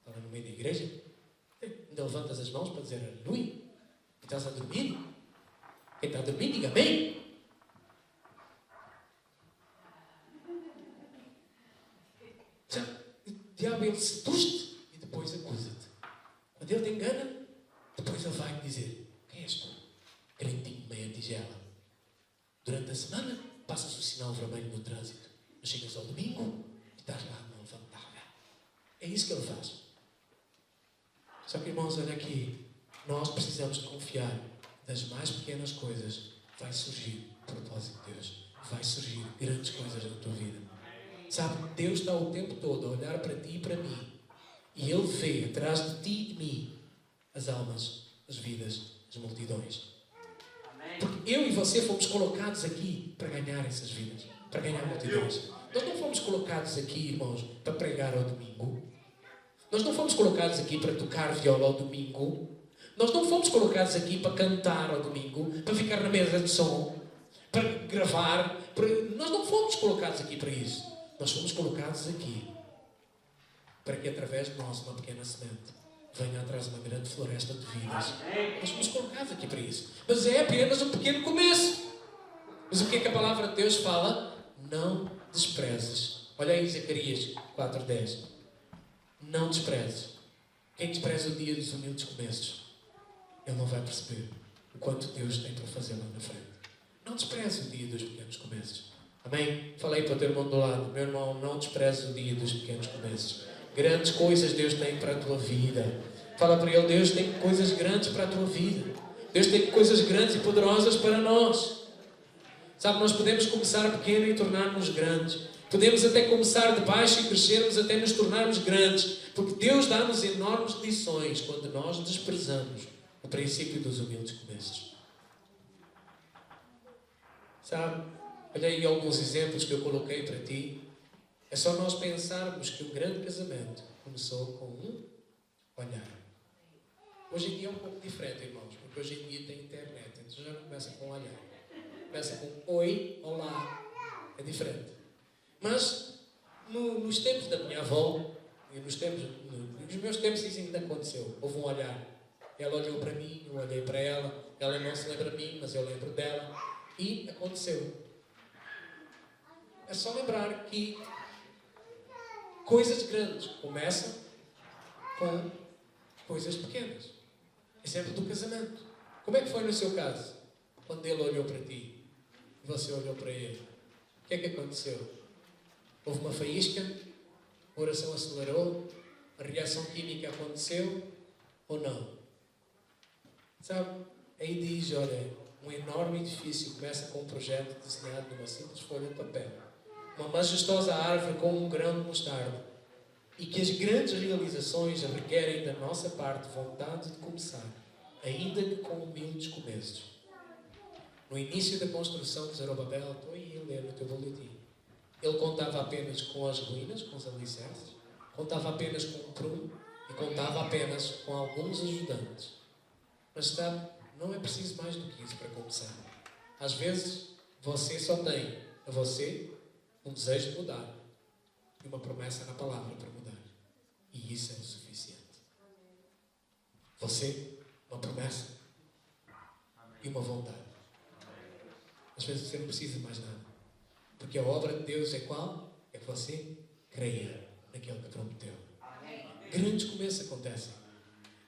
Está no meio da igreja. Ainda levantas as mãos para dizer aleluia. E estás a dormir. Quem está a dormir, diga amém. O diabo, ele seduz-te e depois acusa-te. Quando ele te engana, depois ele vai dizer: quem és tu? Crentinho, meia tigela. Durante a semana, passas o sinal vermelho no trânsito. Mas chegas ao domingo e estás lá a mão levantada. É isso que ele faz. Só que, irmãos, olha aqui. Nós precisamos de confiar. Das mais pequenas coisas vai surgir o propósito de Deus. Vai surgir grandes coisas na tua vida. Sabe, Deus está o tempo todo a olhar para ti e para mim. E Ele vê atrás de ti e de mim as almas, as vidas, as multidões. Porque eu e você fomos colocados aqui para ganhar essas vidas, para ganhar multidões. Nós não fomos colocados aqui, irmãos, para pregar ao domingo. Nós não fomos colocados aqui para tocar viola ao domingo. Nós não fomos colocados aqui para cantar ao domingo, para ficar na mesa de som, para gravar. Nós não fomos colocados aqui para isso. Nós fomos colocados aqui para que através de nós, uma pequena semente, venha atrás uma grande floresta de vidas. Nós fomos colocados aqui para isso. Mas é apenas um pequeno começo. Mas o que é que a palavra de Deus fala? Não desprezes. Olha aí Zacarias 4:10. Não desprezes. Quem despreza o dia dos humildes começos, ele não vai perceber o quanto Deus tem para fazer lá na frente. Não despreze o dia dos pequenos começos. Amém? Falei para o teu irmão do lado. Meu irmão, não despreze o dia dos pequenos começos. Grandes coisas Deus tem para a tua vida. Fala para ele, Deus tem coisas grandes para a tua vida. Deus tem coisas grandes e poderosas para nós. Sabe, nós podemos começar pequeno e tornar-nos grandes. Podemos até começar de baixo e crescermos até nos tornarmos grandes. Porque Deus dá-nos enormes lições quando nós desprezamos o princípio dos humildes começos. Sabe, olha aí alguns exemplos que eu coloquei para ti. É só nós pensarmos que um grande casamento começou com um olhar. Hoje em dia é um pouco diferente, irmãos, porque hoje em dia tem internet, então já não começa com olhar. Começa com oi, olá. É diferente. Mas nos tempos da minha avó, e nos meus tempos isso ainda aconteceu. Houve um olhar. Ela olhou para mim, eu olhei para ela. Ela não se lembra de mim, mas eu lembro dela. E aconteceu. É só lembrar que coisas grandes começam com coisas pequenas. Exemplo do casamento. Como é que foi no seu caso? Quando ele olhou para ti e você olhou para ele, o que é que aconteceu? Houve uma faísca? A oração acelerou? A reação química aconteceu? Ou não? Sabe? Aí diz, olha, um enorme edifício começa com um projeto desenhado numa simples folha de papel. Uma majestosa árvore com um grão de mostarda. E que as grandes realizações requerem da nossa parte vontade de começar, ainda que com humildes começos. No início da construção de Zorobabel, estou aí a ler no teu boletim. Ele contava apenas com as ruínas, com os alicerces, contava apenas com um prumo e contava apenas com alguns ajudantes. Mas sabe, não é preciso mais do que isso para começar. Às vezes, você só tem a você um desejo de mudar e uma promessa na palavra para mudar. E isso é o suficiente. Você, uma promessa e uma vontade. Às vezes você não precisa de mais nada. Porque a obra de Deus é qual? É que você creia naquele que prometeu. Grandes começos acontecem.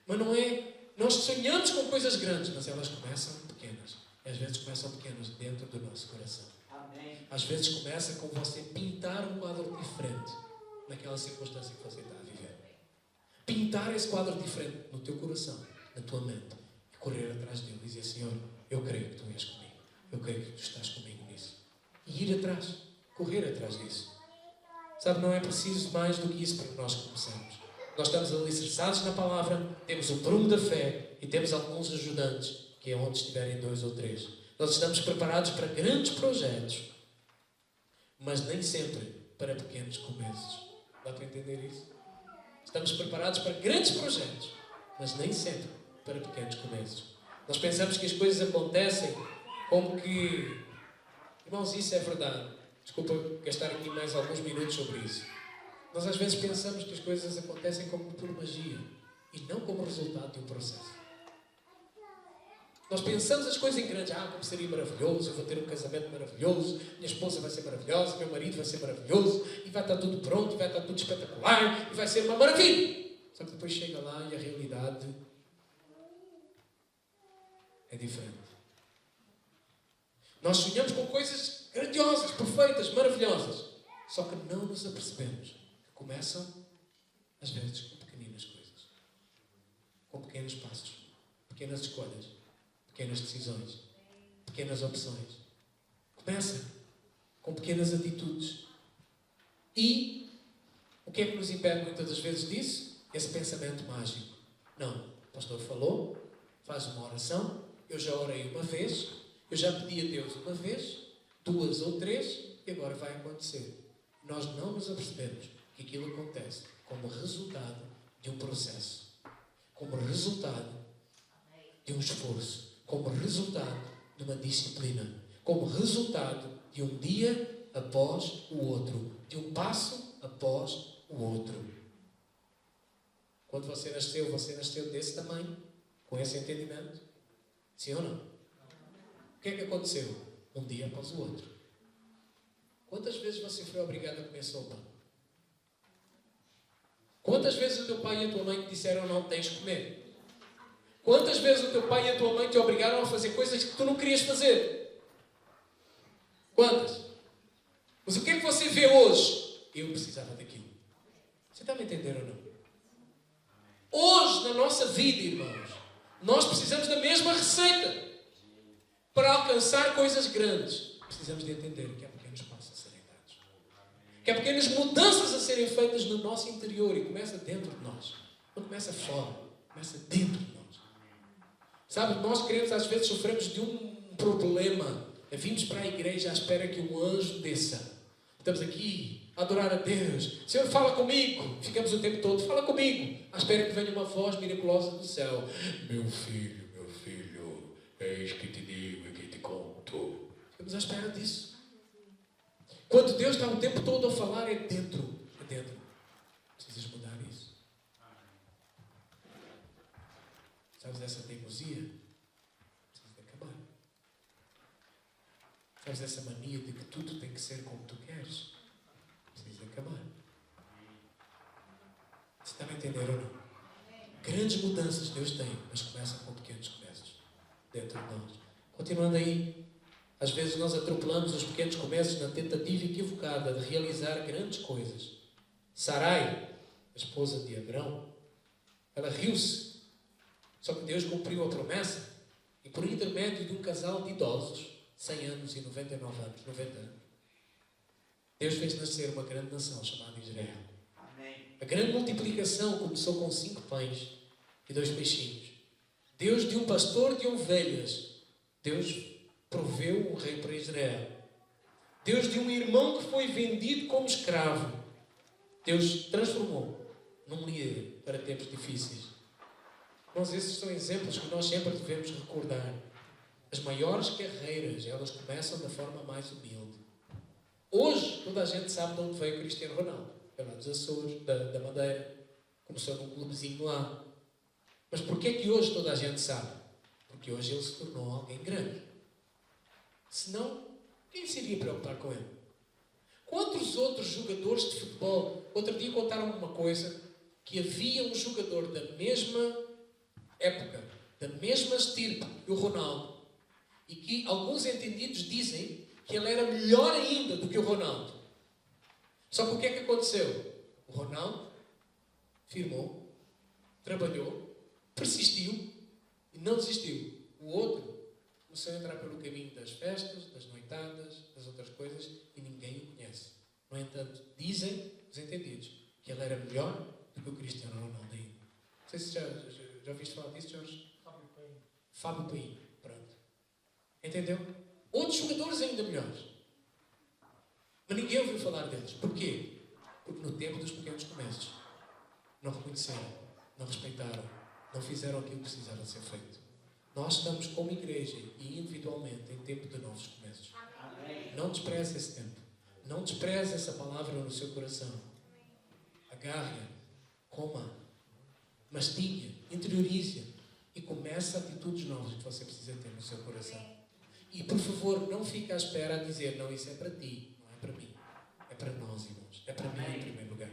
Mas não é... Nós sonhamos com coisas grandes, mas elas começam pequenas. E às vezes começam pequenas dentro do nosso coração. Às vezes começa com você pintar um quadro diferente naquela circunstância que você está a viver. Pintar esse quadro diferente no teu coração, na tua mente. E correr atrás dele e dizer, Senhor, eu creio que tu és comigo. Eu creio que tu estás comigo nisso. E ir atrás. Correr atrás disso. Sabe, não é preciso mais do que isso para que nós começarmos. Nós estamos alicerçados na palavra, temos o prumo da fé e temos alguns ajudantes, que é onde estiverem 2 ou 3. Nós estamos preparados para grandes projetos, mas nem sempre para pequenos começos. Dá para entender isso? Estamos preparados para grandes projetos, mas nem sempre para pequenos começos. Nós pensamos que as coisas acontecem como que... Irmãos, isso é verdade. Desculpa gastar aqui mais alguns minutos sobre isso. Nós às vezes pensamos que as coisas acontecem como por magia e não como resultado de um processo. Nós pensamos as coisas em grande, como seria maravilhoso, eu vou ter um casamento maravilhoso, minha esposa vai ser maravilhosa, meu marido vai ser maravilhoso, e vai estar tudo pronto, e vai estar tudo espetacular, e vai ser uma maravilha. Só que depois chega lá e a realidade é diferente. Nós sonhamos com coisas grandiosas, perfeitas, maravilhosas, só que não nos apercebemos. Começam, às vezes, com pequeninas coisas. Com pequenos passos, pequenas escolhas, pequenas decisões, pequenas opções. Começa com pequenas atitudes. E o que é que nos impede muitas das vezes disso? Esse pensamento mágico. Não, o pastor falou, faz uma oração, eu já orei uma vez, eu já pedi a Deus uma vez, 2 ou 3, e agora vai acontecer. Nós não nos apercebemos que aquilo acontece como resultado de um processo, como resultado de um esforço, como resultado de uma disciplina, como resultado de um dia após o outro, de um passo após o outro. Quando você nasceu desse tamanho, com esse entendimento? Sim ou não? O que é que aconteceu? Um dia após o outro. Quantas vezes você foi obrigado a comer sopa? Quantas vezes o teu pai e a tua mãe te disseram não tens de comer? Quantas vezes o teu pai e a tua mãe te obrigaram a fazer coisas que tu não querias fazer? Quantas? Mas o que é que você vê hoje? Eu precisava daquilo. Você está a me entender ou não? Hoje, na nossa vida, irmãos, nós precisamos da mesma receita. Para alcançar coisas grandes, precisamos de entender que há pequenos passos a serem dados. Que há pequenas mudanças a serem feitas no nosso interior e começa dentro de nós. Não começa fora, começa dentro de nós. Sabe, nós crentes às vezes sofremos de um problema. Vimos para a igreja à espera que um anjo desça. Estamos aqui a adorar a Deus. Senhor, fala comigo. Ficamos o tempo todo, fala comigo. À espera que venha uma voz miraculosa do céu. Meu filho, eis que te digo e que te conto. Ficamos à espera disso. Quando Deus está o tempo todo a falar, é dentro. É dentro. Precisas mudar isso. Sabes essa teimosia? Precisa de acabar. Sabes essa mania de que tudo tem que ser como tu queres? Precisa de acabar. Você está a entender ou não? Grandes mudanças Deus tem, mas começam com pequenos começos dentro de nós. Continuando aí, às vezes nós atropelamos os pequenos começos na tentativa equivocada de realizar grandes coisas. Sarai, a esposa de Abrão, ela riu-se. Só que Deus cumpriu a promessa e por intermédio de um casal de idosos, 100 anos e 99 anos, 90 anos, Deus fez nascer uma grande nação chamada Israel. Amém. A grande multiplicação começou com 5 pães e 2 peixinhos. Deus de um pastor de ovelhas, Deus proveu um rei para Israel. Deus de um irmão que foi vendido como escravo, Deus transformou num líder para tempos difíceis. Mas esses são exemplos que nós sempre devemos recordar. As maiores carreiras, elas começam da forma mais humilde. Hoje, toda a gente sabe de onde veio o Cristiano Ronaldo. Foi lá dos Açores, da Madeira. Começou num clubezinho lá. Mas porquê que hoje toda a gente sabe? Porque hoje ele se tornou alguém grande. Senão, quem se iria preocupar com ele? Quantos outros jogadores de futebol? Outro dia contaram-me uma coisa, que havia um jogador da mesma época, da mesma estirpe que o Ronaldo, e que alguns entendidos dizem que ele era melhor ainda do que o Ronaldo. Só que o que é que aconteceu? O Ronaldo firmou, trabalhou, persistiu e não desistiu. O outro começou a entrar pelo caminho das festas, das noitadas, das outras coisas e ninguém o conhece. No entanto, dizem os entendidos que ele era melhor do que o Cristiano Ronaldo ainda. Não sei se já ouviste falar disso, Jorge? Fábio Paim. Pronto. Entendeu? Outros jogadores ainda melhores. Mas ninguém ouviu falar deles. Porquê? Porque no tempo dos pequenos começos não reconheceram, não respeitaram, não fizeram aquilo que precisava ser feito. Nós estamos como igreja e individualmente em tempo de novos começos. Não despreze esse tempo. Não despreze essa palavra no seu coração. Agarre-a, coma, mastigue, interiorize e comece atitudes novas que você precisa ter no seu coração. E por favor, não fique à espera a dizer, não, isso é para ti, não é para mim. É para nós, irmãos. É para mim em primeiro lugar.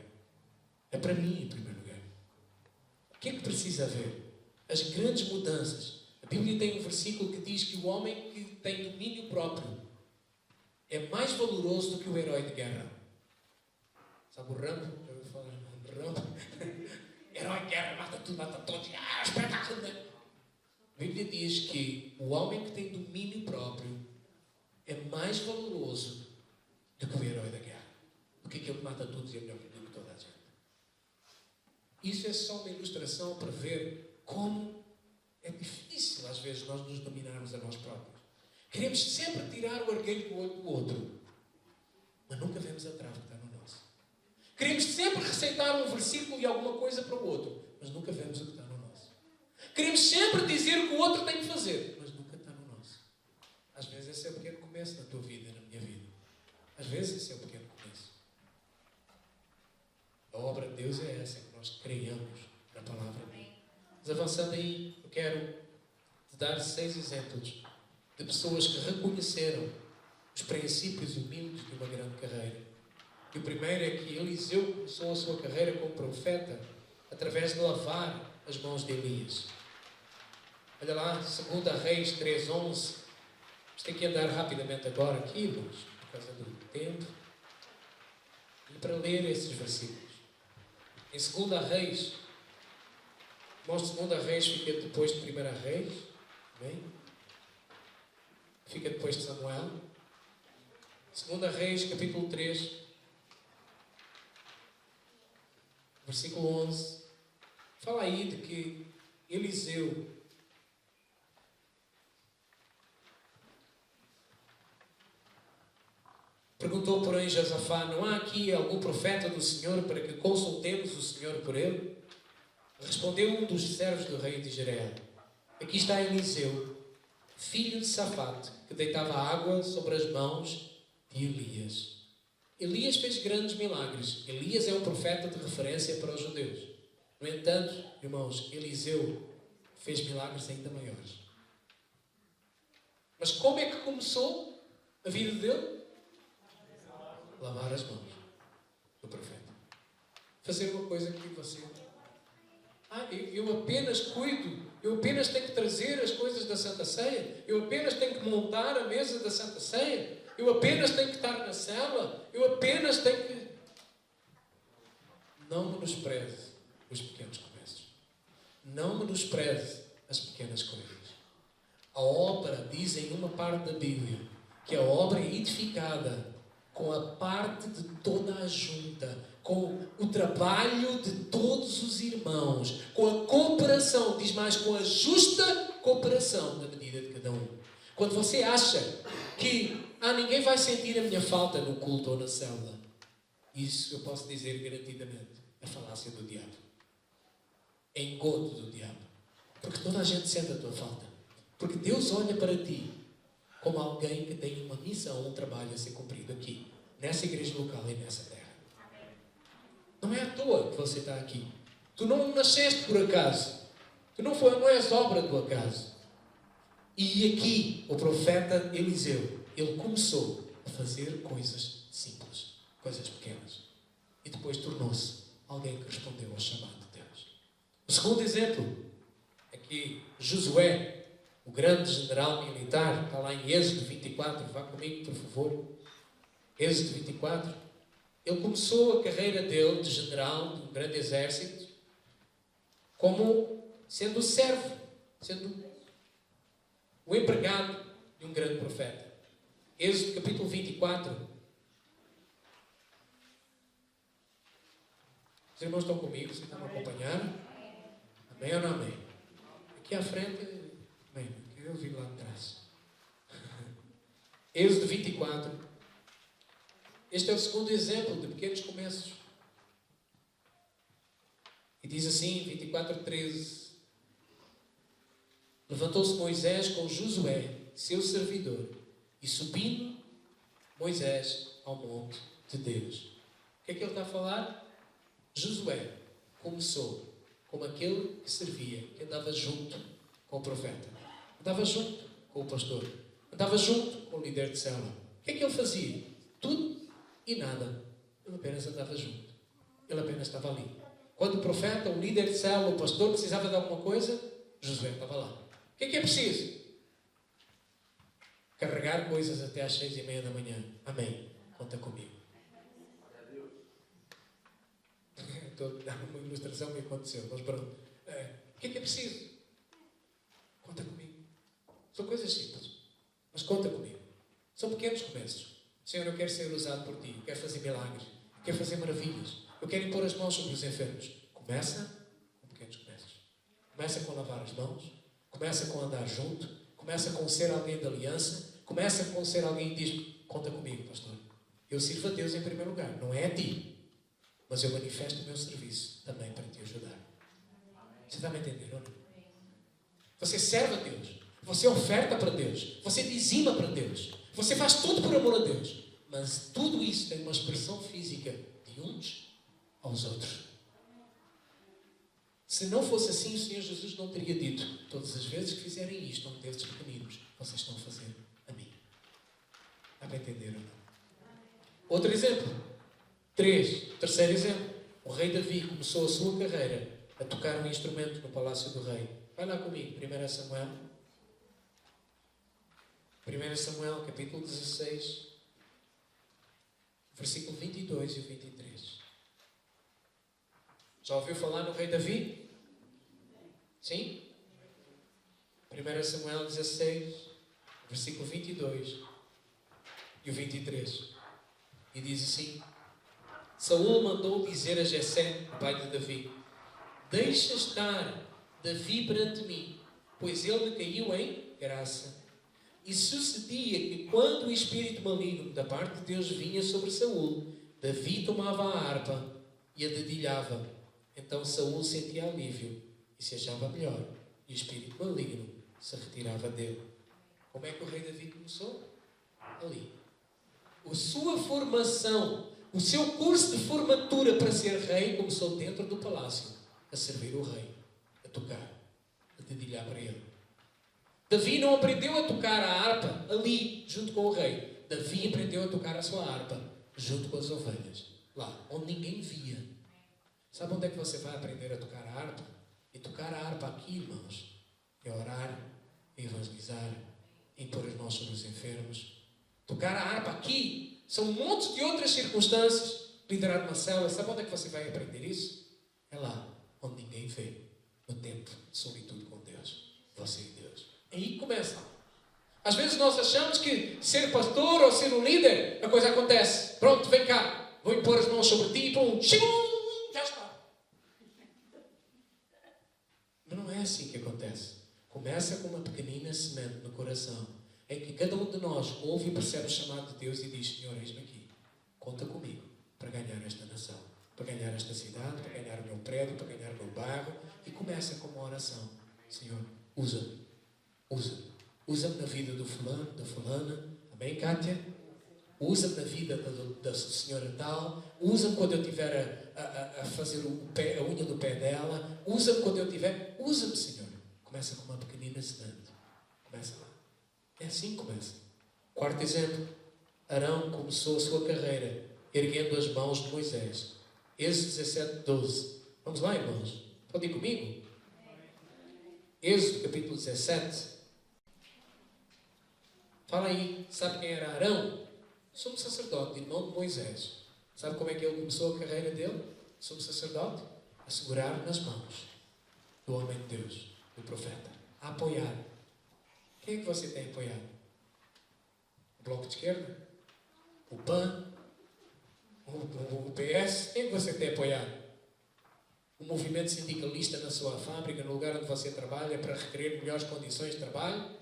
É para mim em primeiro lugar. O que é que precisa haver? As grandes mudanças. A Bíblia tem um versículo que diz que o homem que tem domínio próprio é mais valoroso do que o herói de guerra. Sabe o Rambo? Já ouviu falar do Rambo? Herói de guerra, mata tudo, mata todos. Espetáculo, né? A Bíblia diz que o homem que tem domínio próprio é mais valoroso do que o herói da guerra. Porque aquele que mata todos é melhor do que toda a gente. Isso é só uma ilustração para ver como é difícil às vezes nós nos dominarmos a nós próprios. Queremos sempre tirar o argueiro do olho do outro, mas nunca vemos a trave que está no nosso. Queremos sempre receitar um versículo e alguma coisa para o outro, mas nunca vemos o que está no nosso. Queremos sempre dizer o que o outro tem que fazer, mas nunca está no nosso. Às vezes esse é o pequeno começo na tua vida, na minha vida. Às vezes esse é o pequeno começo. obra de Deus é essa, que nós creiamos na palavra. Mas avançando aí, eu quero te dar 6 exemplos de pessoas que reconheceram os princípios humildes de uma grande carreira. E o primeiro é que Eliseu começou a sua carreira como profeta através de lavar as mãos de Elias. Olha lá, 2 Reis 3:11. Mas tem que andar rapidamente agora aqui, irmãos, por causa do tempo. E para ler esses versículos. Em 2 Reis, irmãos, 2 Reis fica depois de 1 Reis. Bem? Fica depois de Samuel. 2 Reis, capítulo 3, versículo 11. Fala aí de que Eliseu perguntou, porém, Josafá: não há aqui algum profeta do Senhor para que consultemos o Senhor por ele? Respondeu um dos servos do rei de Israel: aqui está Eliseu, filho de Safate, que deitava água sobre as mãos de Elias. Elias fez grandes milagres. Elias é um profeta de referência para os judeus. No entanto, irmãos, Eliseu fez milagres ainda maiores. Mas como é que começou a vida dele? Lavar as mãos do profeta. Fazer uma coisa que você... eu apenas cuido, eu apenas tenho que trazer as coisas da Santa Ceia, eu apenas tenho que montar a mesa da Santa Ceia, eu apenas tenho que estar na cela, eu apenas tenho que... Não menospreze os pequenos começos. Não menospreze as pequenas coisas. A obra, diz em uma parte da Bíblia, que a obra é edificada com a parte de toda a junta, com o trabalho de todos os irmãos, com a cooperação, diz mais, com a justa cooperação na medida de cada um. Quando você acha que ninguém vai sentir a minha falta no culto ou na célula, isso eu posso dizer garantidamente, é falácia do diabo. É engodo do diabo. Porque toda a gente sente a tua falta. Porque Deus olha para ti como alguém que tem uma missão, um trabalho a ser cumprido aqui, nessa igreja local e nessa terra. Não é à toa que você está aqui. Tu não nasceste por acaso. Tu não és obra do acaso. E aqui, o profeta Eliseu, ele começou a fazer coisas simples, coisas pequenas. E depois tornou-se alguém que respondeu ao chamado de Deus. O segundo exemplo é que Josué, o grande general militar, está lá em Êxodo 24, vá comigo, por favor. Êxodo 24. Ele começou a carreira dele de general de um grande exército como sendo servo, sendo o empregado de um grande profeta. Êxodo capítulo 24. Os irmãos estão comigo? Vocês estão a acompanhar? Amém ou não amém? Aqui à frente, amém. Eu vi lá atrás. Êxodo 24. Este é o segundo exemplo de pequenos começos. E diz assim, 24:13. Levantou-se Moisés com Josué, seu servidor, e subindo Moisés ao monte de Deus. O que é que ele está a falar? Josué começou como aquele que servia, que andava junto com o profeta, andava junto com o pastor, andava junto com o líder de célula. O que é que ele fazia? Tudo e nada. Ele apenas andava junto. Ele apenas estava ali. Quando o profeta, o líder de célula, o pastor precisava de alguma coisa, Josué estava lá. O que é preciso? Carregar coisas até às 6:30 da manhã. Amém. Conta comigo. Estou a dar uma ilustração que aconteceu, mas pronto. O que é preciso? Conta comigo. São coisas simples, mas conta comigo. São pequenos começos. Senhor, eu quero ser usado por Ti. Eu quero fazer milagres. Eu quero fazer maravilhas. Eu quero impor as mãos sobre os enfermos. Começa com pequenos começos. Começa com lavar as mãos. Começa com andar junto. Começa com ser alguém de aliança. Começa com ser alguém que diz: conta comigo, pastor. Eu sirvo a Deus em primeiro lugar. Não é a Ti. Mas eu manifesto o meu serviço também para Te ajudar. Você está me entendendo, não? Você serve a Deus. Você oferta para Deus. Você dizima para Deus. Você faz tudo por amor a Deus. Mas tudo isso tem uma expressão física de uns aos outros. Se não fosse assim, o Senhor Jesus não teria dito: todas as vezes que fizerem isto a um destes pequeninos, vocês estão a fazer a mim. Dá para entender ou não? Outro exemplo. Terceiro exemplo. O rei Davi começou a sua carreira a tocar um instrumento no palácio do rei. Vai lá comigo, 1 Samuel. 1 Samuel, capítulo 16, versículo 22 e 23. Já ouviu falar no rei Davi? Sim? 1 Samuel 16, versículo 22 e o 23. E diz assim: Saul mandou dizer a Jessé, o pai de Davi: deixa estar Davi perante mim, pois ele me caiu em graça. E sucedia que quando o espírito maligno da parte de Deus vinha sobre Saul, Davi tomava a harpa e a dedilhava. Então Saul sentia alívio e se achava melhor, e o espírito maligno se retirava dele. Como é que o rei Davi começou? Ali. A sua formação, o seu curso de formatura para ser rei começou dentro do palácio, a servir o rei, a tocar, a dedilhar para ele. Davi não aprendeu a tocar a harpa ali, junto com o rei. Davi aprendeu a tocar a sua harpa junto com as ovelhas, lá, onde ninguém via. Sabe onde é que você vai aprender a tocar a harpa? E tocar a harpa aqui, irmãos, é orar, é evangelizar, é impor as mãos sobre os enfermos. Tocar a harpa aqui são um monte de outras circunstâncias. Liderar uma célula, sabe onde é que você vai aprender isso? É lá, onde ninguém vê, no tempo de solitude com Deus, você e Deus. Aí começa. Às vezes nós achamos que ser pastor ou ser um líder, a coisa acontece. Pronto, vem cá, vou impor as mãos sobre ti e pum, já está. Mas não é assim que acontece. Começa com uma pequenina semente no coração, em que cada um de nós ouve e percebe o chamado de Deus e diz: Senhor, eis-me aqui, conta comigo para ganhar esta nação, para ganhar esta cidade, para ganhar o meu prédio, para ganhar o meu bairro. E começa com uma oração: Senhor, usa-me. Usa-me na vida do fulano, da fulana. Amém, Kátia? Usa-me na vida da senhora tal. Usa-me quando eu estiver a fazer a unha do pé dela. Usa-me quando eu estiver... Usa-me, Senhor. Começa com uma pequenina semente. Começa lá. É assim que começa. Quarto exemplo. Arão começou a sua carreira erguendo as mãos de Moisés. Êxodo 17, 12. Vamos lá, irmãos. Pode ir comigo? Êxodo capítulo 17. Fala aí, sabe quem era Arão? Sumo sacerdote, irmão de Moisés. Sabe como é que ele começou a carreira dele? Sumo sacerdote? A segurar nas mãos do homem de Deus, do profeta. A apoiar. Quem é que você tem apoiado? O Bloco de Esquerda? O PAN? O PS? Quem é que você tem apoiado? O movimento sindicalista na sua fábrica, no lugar onde você trabalha, para requerer melhores condições de trabalho?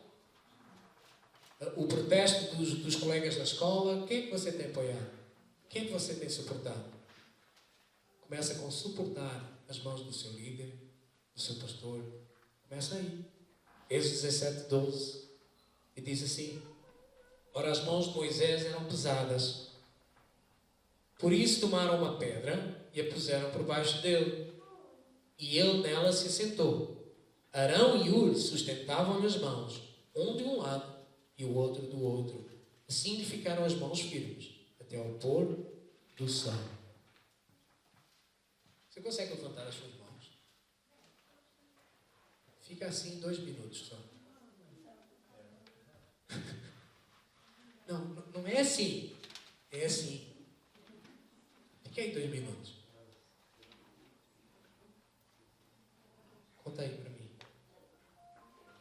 O protesto dos colegas da escola? Quem é que você tem apoiado? Quem é que você tem suportado? Começa com suportar as mãos do seu líder, do seu pastor. Começa aí. Êxodo 17, 12. E diz assim: ora, as mãos de Moisés eram pesadas. Por isso tomaram uma pedra e a puseram por baixo dele. E ele nela se assentou. Arão e Hur sustentavam-lhe as mãos, um de um lado e o outro do outro. Assim lhe ficaram as mãos firmes, até ao pôr do sol. Você consegue levantar as suas mãos? Fica assim 2 minutos só. Não é assim. É assim. Fica aí 2 minutos. Conta aí para mim.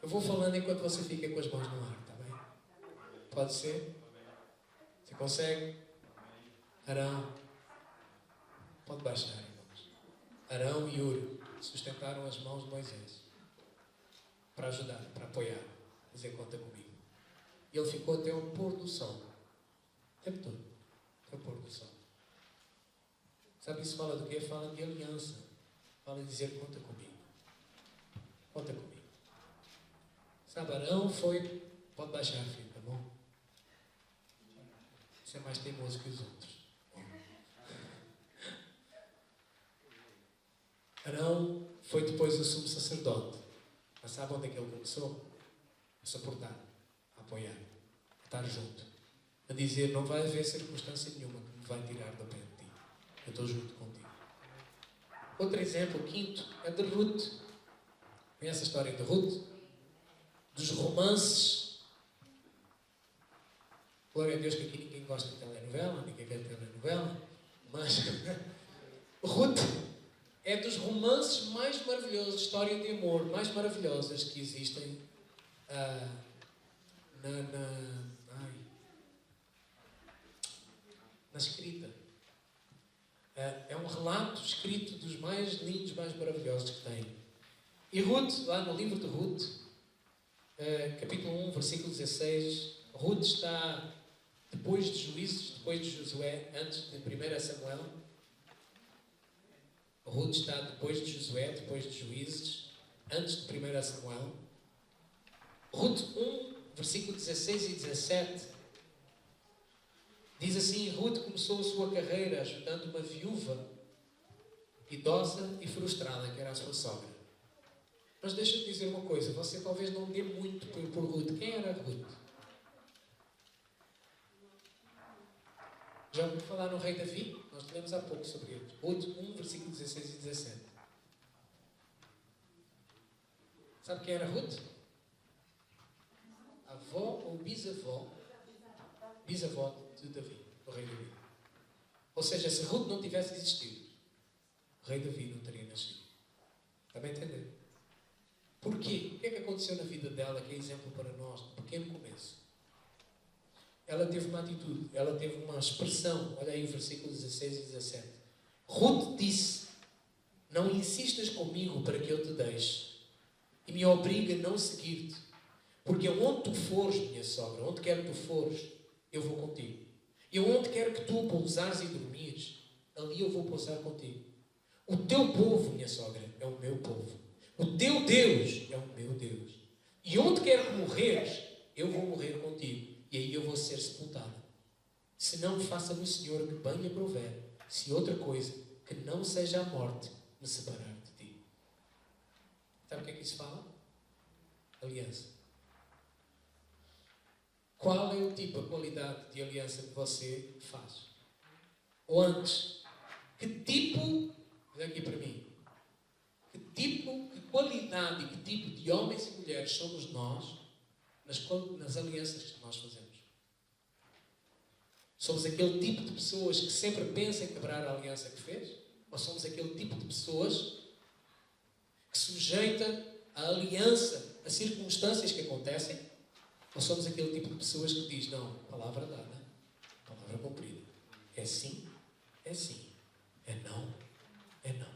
Eu vou falando enquanto você fica com as mãos no ar, tá bem? Pode ser? Você consegue? Arão. Pode baixar, irmãos. Arão e Hur sustentaram as mãos de Moisés para ajudar, para apoiar. Dizer, conta comigo. E ele ficou até o pôr do sol. O tempo todo. Até o pôr do sol. Sabe, isso fala do quê? Fala de aliança. Fala de dizer, conta comigo. Conta comigo. Sabe, Arão foi... Pode baixar, filho, tá bom? Você é mais teimoso que os outros. Arão foi depois o sumo sacerdote. Mas sabe onde é que ele começou? A suportar, a apoiar, a estar junto. A dizer, não vai haver circunstância nenhuma que me vai tirar do pé de ti. Eu estou junto contigo. Outro exemplo, quinto, é de Ruth. Conhece a história de Ruth? Dos romances. Glória a Deus que aqui ninguém gosta de telenovela, ninguém quer telenovela. Mas Ruth é dos romances mais maravilhosos, história de amor mais maravilhosas que existem na escrita. É um relato escrito dos mais lindos, mais maravilhosos que tem. E Ruth, lá no livro de Ruth, capítulo 1, versículo 16, Ruth está depois de Juízes, depois de Josué, antes de 1 Samuel. Ruth está depois de Josué, depois de Juízes, antes de 1 Samuel. Ruth 1, versículo 16 e 17, diz assim: Ruth começou a sua carreira ajudando uma viúva idosa e frustrada, que era a sua sogra. Mas deixa-me dizer uma coisa, você talvez não dê muito por Ruth. Quem era Ruth? Já ouviu falar no rei Davi? Nós lemos há pouco sobre ele. Ruth 1, versículo 16 e 17. Sabe quem era Ruth? Avó ou bisavó? Bisavó de Davi, do rei Davi. Ou seja, se Ruth não tivesse existido, o rei Davi não teria nascido. Está bem a entender? Porquê? O que é que aconteceu na vida dela, que é exemplo para nós, no pequeno começo? Ela teve uma atitude, ela teve uma expressão. Olha aí o versículo 16 e 17. Ruth disse: não insistas comigo para que eu te deixe, e me obriga a não seguir-te, porque onde tu fores, minha sogra, onde quer que tu fores, eu vou contigo. E onde quer que tu pousares e dormires, ali eu vou pousar contigo. O teu povo, minha sogra, é o meu povo. O teu Deus é o meu Deus. E onde quer que morreres, eu vou morrer contigo. E aí eu vou ser sepultada. Se não, faça-me o Senhor que bem lhe prover, se outra coisa que não seja a morte me separar de ti. Sabe o que é que isso fala? Aliança. Qual é o tipo, a qualidade de aliança que você faz? Ou antes, que tipo, olha aqui para mim, que tipo, que qualidade e que tipo de homens e mulheres somos nós nas alianças que nós fazemos? Somos aquele tipo de pessoas que sempre pensam em quebrar a aliança que fez? Ou somos aquele tipo de pessoas que sujeita a aliança a circunstâncias que acontecem? Ou somos aquele tipo de pessoas que diz, não, palavra dada, palavra cumprida. É sim, é sim. É não, é não.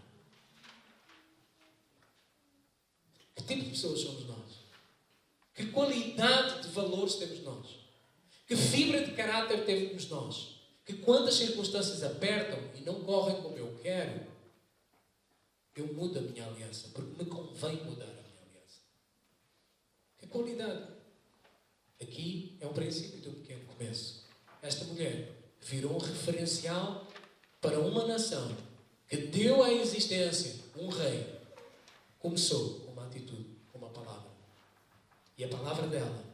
Que tipo de pessoas somos nós? Que qualidade de valores temos nós? Que fibra de caráter temos nós? Que quando as circunstâncias apertam e não correm como eu quero, eu mudo a minha aliança, porque me convém mudar a minha aliança. Que qualidade? Aqui é um princípio do pequeno começo. Esta mulher virou um referencial para uma nação que deu à existência um rei. Começou com uma atitude, com uma palavra. E a palavra dela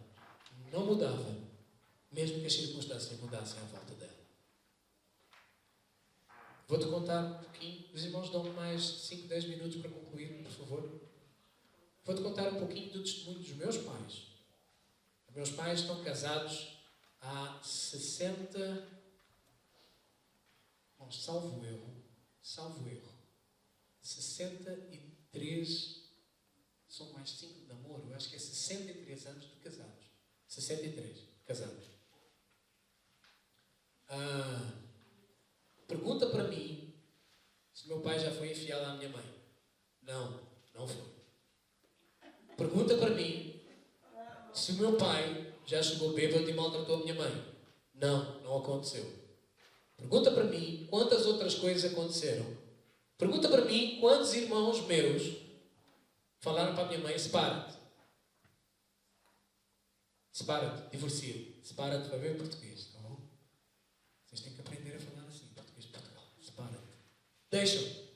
não mudava, mesmo que as circunstâncias mudassem à volta dela. Vou-te contar um pouquinho. Os irmãos dão-me mais 5, 10 minutos para concluir, por favor. Vou-te contar um pouquinho do testemunho dos meus pais. Os meus pais estão casados há 60... Bom, salvo erro. 63... São mais 5 de namoro. Eu acho que é 63 anos de casados. 63 casados. Pergunta para mim se meu pai já foi infiel à minha mãe. Não, não foi. Pergunta para mim se o meu pai já chegou bêbado e maltratou a minha mãe. Não, não aconteceu. Pergunta para mim quantas outras coisas aconteceram. Pergunta para mim quantos irmãos meus falaram para a minha mãe: separa-te. Separa-te, divorcia. Separa-te, vai ver português, tá bom? Vocês têm que aprender a falar assim, português de Portugal. Separa-te. Deixa-me.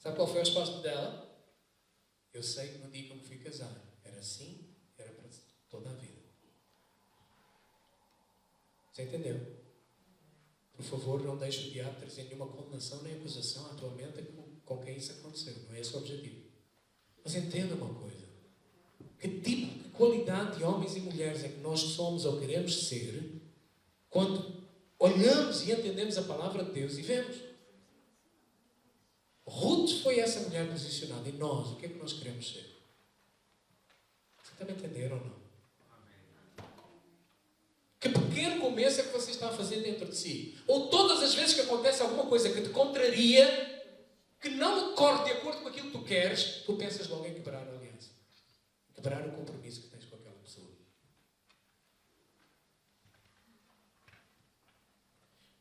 Sabe qual foi a resposta dela? Eu sei que no dia que eu me fui casar, era assim, era para toda a vida. Você entendeu? Por favor, não deixe o diabo trazer nenhuma condenação nem acusação à tua mente com quem isso aconteceu. Não é esse o objetivo. Mas entenda uma coisa. Que tipo de qualidade de homens e mulheres é que nós somos ou queremos ser quando olhamos e entendemos a palavra de Deus e vemos? Ruth foi essa mulher posicionada. E nós, o que é que nós queremos ser? Você está a entender ou não? Que pequeno começo é que você está a fazer dentro de si? Ou todas as vezes que acontece alguma coisa que te contraria, que não corre de acordo com aquilo que tu queres, tu pensas logo em quebrar a aliança. Quebrar o compromisso que tens com aquela pessoa.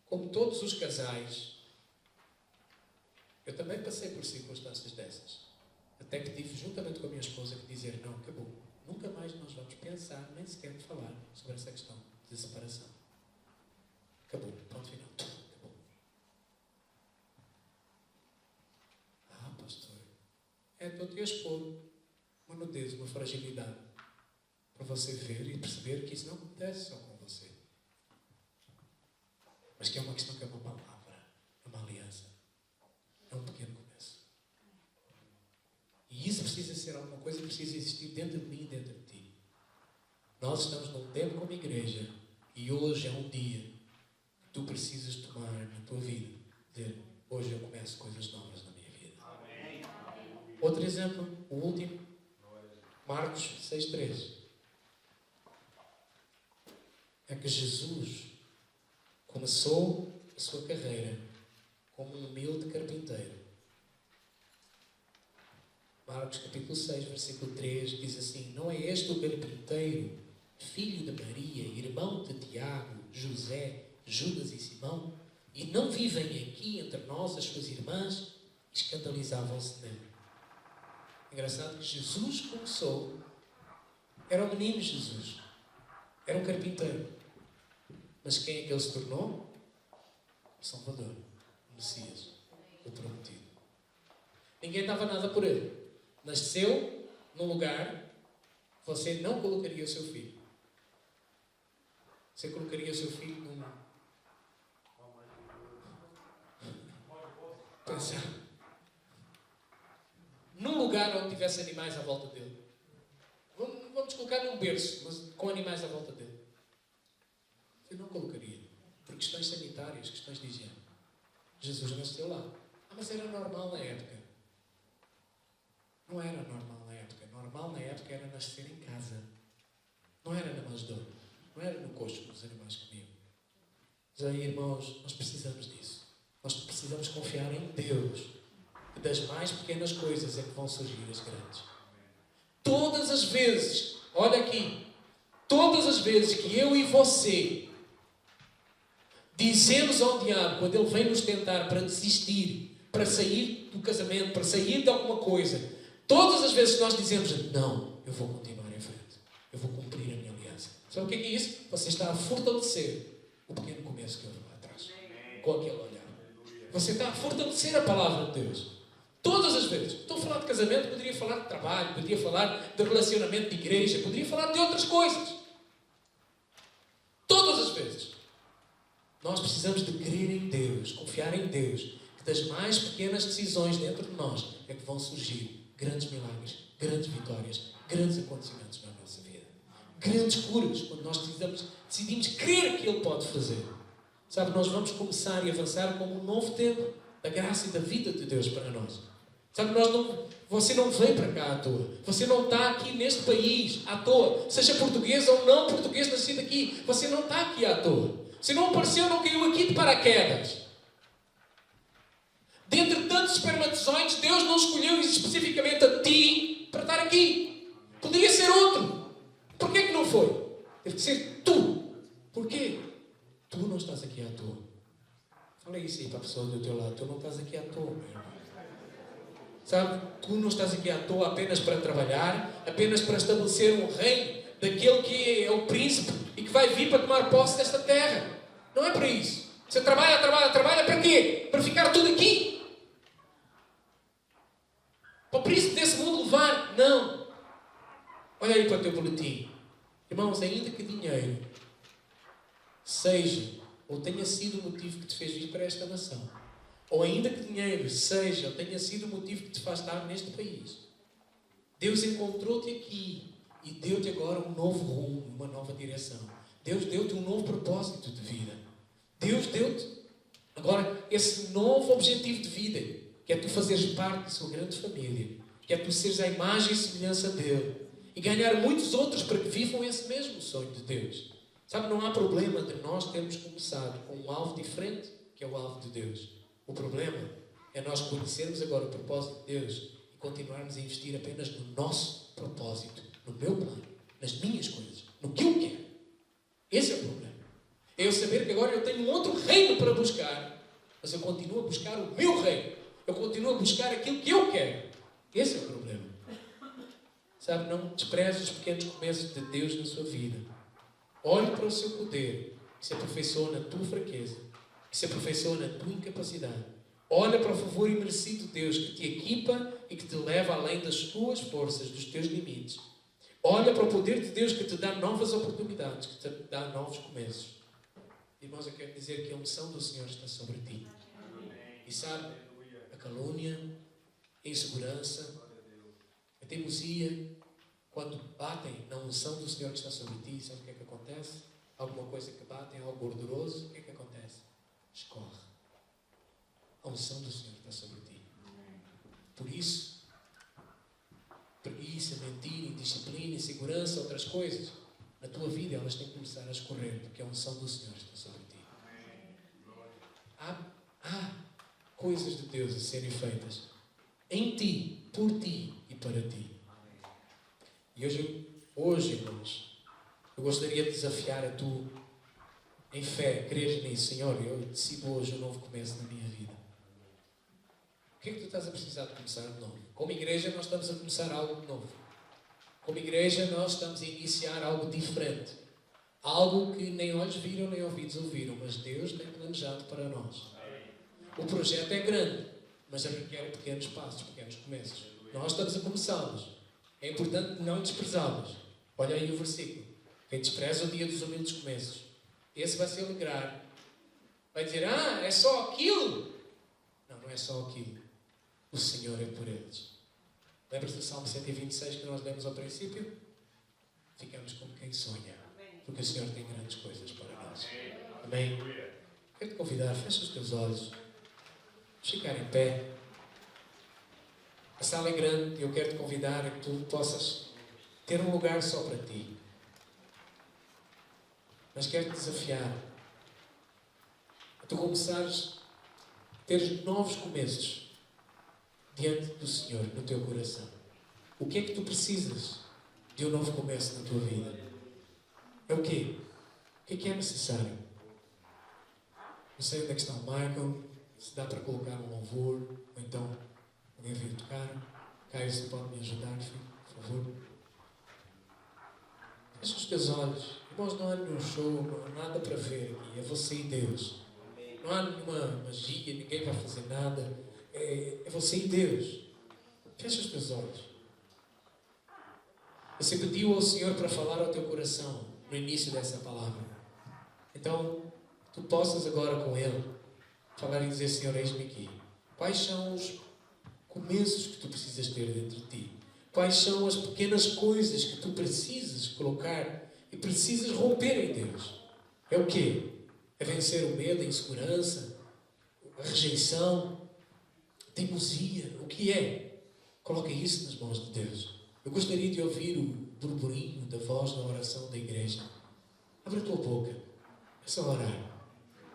Como todos os casais, eu também passei por circunstâncias dessas. Até que tive, juntamente com a minha esposa, que dizer, não, acabou. Nunca mais nós vamos pensar, nem sequer falar sobre essa questão de separação. Acabou. Ponto final. Acabou. Ah, pastor. Estou-te a expor uma nudez, uma fragilidade. Para você ver e perceber que isso não acontece só com você. Mas que é uma questão que é uma palavra. É uma aliança. É um pequeno começo. E isso precisa ser alguma coisa que precisa existir dentro de mim e dentro de ti. Nós estamos num tempo como igreja e hoje é um dia que tu precisas tomar na tua vida. Dizer, hoje eu começo coisas novas na minha vida. Amém. Outro exemplo, o último, Marcos 6,3. É que Jesus começou a sua carreira como um humilde carpinteiro. Marcos capítulo 6, versículo 3 diz assim: não é este o carpinteiro, filho de Maria, irmão de Tiago, José, Judas e Simão? E não vivem aqui entre nós as suas irmãs? Escandalizavam-se nele. Engraçado que Jesus começou, era o menino Jesus, era um carpinteiro. Mas quem é que ele se tornou? O Salvador, o Messias, o prometido. Ninguém dava nada por ele. Nasceu num lugar, você não colocaria o seu filho. Você colocaria o seu filho num... Pensar. Num lugar onde tivesse animais à volta dele. Vamos colocar num berço, mas com animais à volta dele. Eu não colocaria. Por questões sanitárias, questões de higiene. Jesus nasceu lá. Mas era normal na época. Não era normal na época. Normal na época era nascer em casa. Não era na manjedoura. Não era no coxo que os animais comiam. Mas aí, irmãos, nós precisamos disso. Nós precisamos confiar em Deus. Que das mais pequenas coisas é que vão surgir as grandes. Todas as vezes, olha aqui, todas as vezes que eu e você dizemos ao diabo, quando ele vem nos tentar para desistir, para sair do casamento, para sair de alguma coisa, todas as vezes que nós dizemos, não, eu vou continuar em frente, eu vou cumprir a minha aliança. Sabe o que é isso? Você está a fortalecer o pequeno começo que houve lá atrás, com aquele olhar. Você está a fortalecer a palavra de Deus. Todas as vezes. Estou a falar de casamento, poderia falar de trabalho, poderia falar de relacionamento de igreja, poderia falar de outras coisas. Todas as vezes. Nós precisamos de crer em Deus, confiar em Deus, que das mais pequenas decisões dentro de nós é que vão surgir grandes milagres, grandes vitórias, grandes acontecimentos na nossa vida. Grandes curas, quando nós decidimos crer que Ele pode fazer. Sabe, nós vamos começar e avançar como um novo tempo da graça e da vida de Deus para nós. Sabe, você não veio para cá à toa. Você não está aqui neste país à toa. Seja português ou não português nascido aqui. Você não está aqui à toa. Você não apareceu, não caiu aqui de paraquedas. Dentre tantos espermatozoides, Deus não escolheu especificamente a ti para estar aqui. Poderia ser outro. Porquê que não foi? Teve que ser tu. Porquê? Tu não estás aqui à toa. Fala isso aí para a pessoa do teu lado. Tu não estás aqui à toa, meu irmão. Sabe? Tu não estás aqui à toa apenas para trabalhar, apenas para estabelecer um reino daquele que é o príncipe e que vai vir para tomar posse desta terra. Não é para isso. Você trabalha para quê? Para ficar tudo aqui. Para o príncipe desse mundo levar? Não. Olha aí para o teu boletim. Irmãos, ainda que dinheiro seja ou tenha sido o motivo que te fez vir para esta nação, ou ainda que dinheiro seja ou tenha sido o motivo que te faz estar neste país, Deus encontrou-te aqui e deu-te agora um novo rumo, uma nova direção. Deus deu-te um novo propósito de vida. Deus deu-te agora esse novo objetivo de vida, que é tu fazeres parte da sua grande família, que é tu seres a imagem e semelhança dele e ganhar muitos outros para que vivam esse mesmo sonho de Deus. Sabe, não há problema de nós termos começado com um alvo diferente, que é o alvo de Deus. O problema é nós conhecermos agora o propósito de Deus e continuarmos a investir apenas no nosso propósito, no meu plano, nas minhas coisas, no que eu quero. Esse é o problema. É eu saber que agora eu tenho um outro reino para buscar, mas eu continuo a buscar o meu reino. Eu continuo a buscar aquilo que eu quero. Esse é o problema. Sabe, não despreze os pequenos começos de Deus na sua vida. Olhe para o seu poder, que se aperfeiçoa na tua fraqueza, que se aperfeiçoa na tua incapacidade. Olha para o favor imerecido de Deus, que te equipa e que te leva além das tuas forças, dos teus limites. Olha para o poder de Deus que te dá novas oportunidades, que te dá novos começos. Irmãos, eu quero dizer que a unção do Senhor está sobre ti. E sabe, a calúnia, a insegurança, a teimosia, quando batem na unção do Senhor que está sobre ti, sabe o que é que acontece? Alguma coisa que bate em algo gorduroso, o que é que acontece? Escorre. A unção do Senhor está sobre ti. Por isso, preguiça, mentira, indisciplina, insegurança, outras coisas, na tua vida elas têm que começar a escorrer, porque a unção do Senhor está sobre ti. Há coisas de Deus a serem feitas em ti, por ti e para ti. E hoje, irmãos, eu gostaria de desafiar a tu, em fé, creres nisso. Senhor, eu decido hoje um novo começo na minha vida. O que é que tu estás a precisar de começar de novo? Como igreja, nós estamos a começar algo de novo. Como igreja, nós estamos a iniciar algo diferente. Algo que nem olhos viram, nem ouvidos ouviram, mas Deus tem planejado para nós. O projeto é grande, mas requer pequenos passos, pequenos começos. Nós estamos a começá-los. É importante não desprezá-los. Olha aí o versículo. Quem despreza o dia dos humildes começos, esse vai se alegrar. Vai dizer, é só aquilo? Não, não é só aquilo. O Senhor é por eles. Lembra-se do Salmo 126 que nós lemos ao princípio? Ficamos como quem sonha. Porque o Senhor tem grandes coisas para nós. Amém? Quero te convidar, fecha os teus olhos. Vamos ficar em pé. A sala é grande e eu quero te convidar a que tu possas ter um lugar só para ti. Mas quero te desafiar a tu começares a ter novos começos diante do Senhor, no teu coração. O que é que tu precisas de um novo começo na tua vida? É o quê? O que é necessário? Não sei onde é que está o Michael, se dá para colocar um louvor, ou então alguém vir tocar. Caio, você pode me ajudar, filho, por favor? Fecha os teus olhos. Irmãos, não há nenhum show, não há nada para ver aqui. É você e Deus. Não há nenhuma magia, ninguém vai fazer nada. É você e Deus. Fecha os teus olhos. Você pediu ao Senhor para falar ao teu coração no início dessa palavra. Então, tu possas agora com Ele falar e dizer, Senhor, eis-me aqui. Quais são os começos que tu precisas ter dentro de ti? Quais são as pequenas coisas que tu precisas colocar e precisas romper em Deus? É o quê? É vencer o medo, a insegurança, a rejeição, a teimosia. O que é? Coloca isso nas mãos de Deus. Eu gostaria de ouvir o burburinho da voz na oração da igreja. Abre a tua boca. É só orar.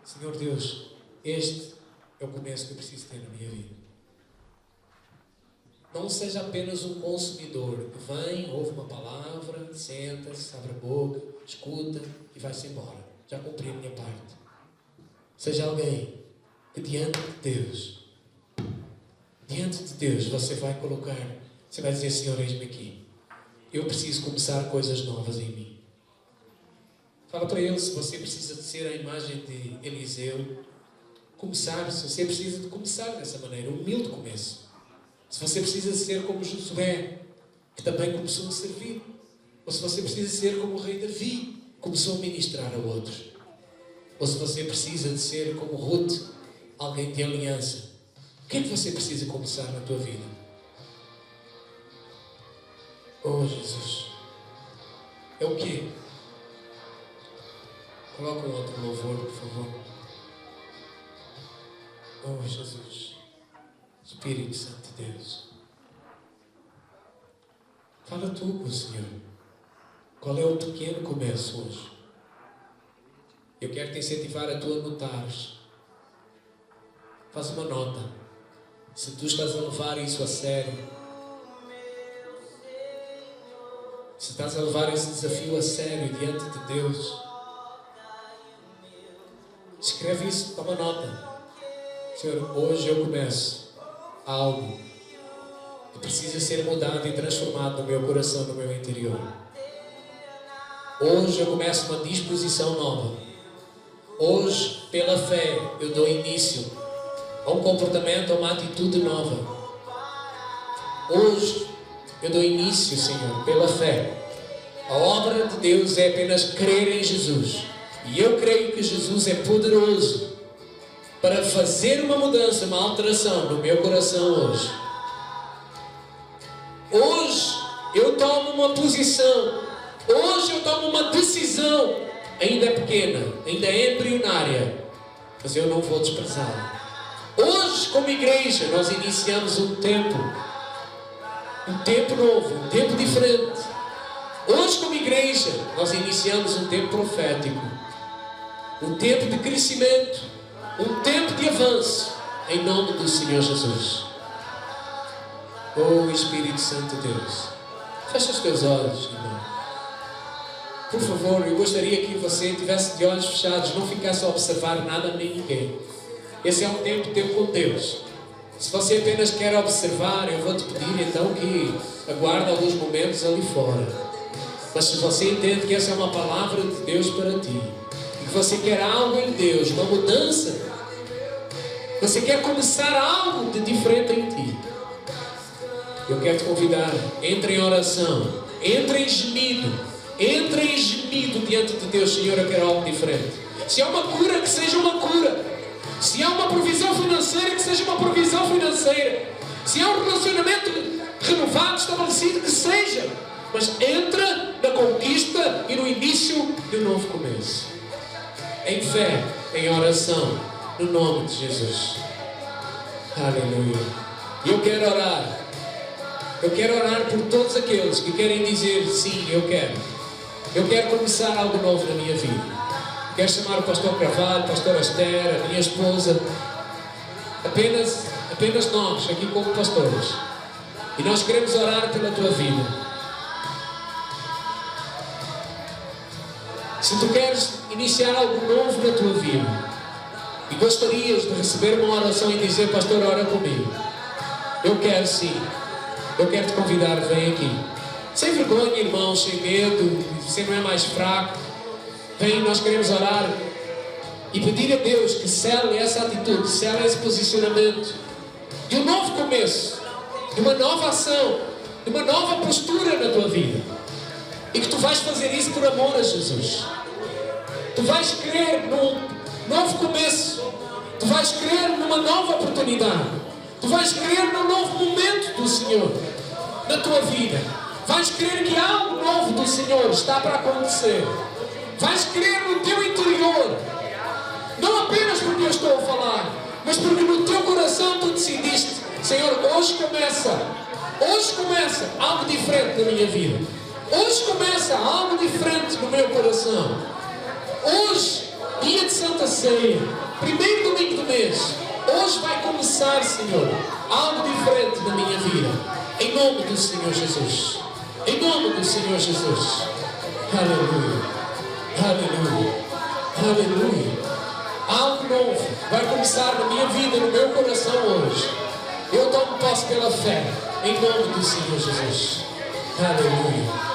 Senhor Deus, este é o começo que eu preciso ter na minha vida. Não seja apenas um consumidor que vem, ouve uma palavra, senta-se, abre a boca, escuta e vai-se embora. Já cumpri a minha parte. Seja alguém que diante de Deus você vai colocar, você vai dizer, Senhor, eis-me aqui. Eu preciso começar coisas novas em mim. Fala para Ele se você precisa de ser a imagem de Eliseu. Se você precisa de começar dessa maneira, um humilde começo. Se você precisa ser como Josué, que também começou a servir. Ou se você precisa ser como o rei Davi, começou a ministrar a outros. Ou se você precisa de ser como Ruth, alguém de aliança. O que é que você precisa começar na tua vida? Oh, Jesus. É o quê? Coloca um outro louvor, por favor. Oh, Jesus. Espírito Santo de Deus. Fala tu com o Senhor. Qual é o pequeno começo hoje? Eu quero te incentivar a tu anotares. Faz uma nota. Se tu estás a levar isso a sério, se estás a levar esse desafio a sério diante de Deus, escreve isso, toma nota. Senhor, hoje eu começo algo que precisa ser mudado e transformado no meu coração, no meu interior. Hoje eu começo uma disposição nova. Hoje, pela fé, eu dou início a um comportamento, a uma atitude nova. Hoje, eu dou início, Senhor, pela fé. A obra de Deus é apenas crer em Jesus. E eu creio que Jesus é poderoso para fazer uma mudança, uma alteração no meu coração hoje. Hoje, eu tomo uma posição. Hoje, eu tomo uma decisão. Ainda é pequena, ainda é embrionária, mas eu não vou desprezá-la. Hoje, como igreja, nós iniciamos um tempo novo, um tempo diferente. Hoje, como igreja, nós iniciamos um tempo profético, um tempo de crescimento, um tempo de avanço, em nome do Senhor Jesus. Oh, Espírito Santo de Deus, fecha os teus olhos, irmão. Por favor, eu gostaria que você tivesse de olhos fechados, não ficasse a observar nada nem ninguém. Esse é um tempo teu com Deus. Se você apenas quer observar, eu vou te pedir então que aguarde alguns momentos ali fora. Mas se você entende que essa é uma palavra de Deus para ti, e que você quer algo em Deus, uma mudança, você quer começar algo de diferente em ti, eu quero te convidar, entre em oração, entre em gemido. Entre em gemido diante de Deus. Senhor, eu quero algo diferente. Se há uma cura, que seja uma cura. Se há uma provisão financeira, que seja uma provisão financeira. Se há um relacionamento renovado, estabelecido, que seja. Mas entra na conquista e no início de um novo começo. Em fé, em oração, no nome de Jesus. Aleluia. E eu quero orar. Eu quero orar por todos aqueles que querem dizer, sim, eu quero. Eu quero começar algo novo na minha vida. Quero chamar o pastor Carvalho, a pastora Esther, a minha esposa. Apenas nós, aqui como pastores. E nós queremos orar pela tua vida. Se tu queres iniciar algo novo na tua vida e gostarias de receber uma oração e dizer, pastor, ora comigo. Eu quero sim. Eu quero te convidar, vem aqui. Sem vergonha, irmão, sem medo, você não é mais fraco. Vem, nós queremos orar e pedir a Deus que sele essa atitude, sele esse posicionamento de um novo começo, de uma nova ação, de uma nova postura na tua vida. E que tu vais fazer isso por amor a Jesus. Tu vais crer num novo começo. Tu vais crer numa nova oportunidade. Tu vais crer num novo momento do Senhor na tua vida. Vais crer que algo novo do Senhor está para acontecer. Vais crer no teu interior. Não apenas porque eu estou a falar, mas porque no teu coração tu decidiste, Senhor, hoje começa algo diferente na minha vida. Hoje começa algo diferente no meu coração. Hoje, dia de Santa Ceia, primeiro domingo do mês, hoje vai começar, Senhor, algo diferente na minha vida. Em nome do Senhor Jesus. Em nome do Senhor Jesus. Aleluia. Aleluia. Aleluia. Algo novo vai começar na minha vida, no meu coração hoje. Eu tomo posse pela fé. Em nome do Senhor Jesus. Aleluia.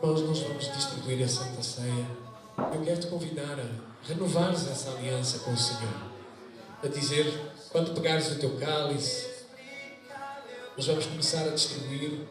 Irmãos, nós vamos distribuir a Santa Ceia. Eu quero te convidar a renovares essa aliança com o Senhor. A dizer, quando pegares o teu cálice, nós vamos começar a distribuir.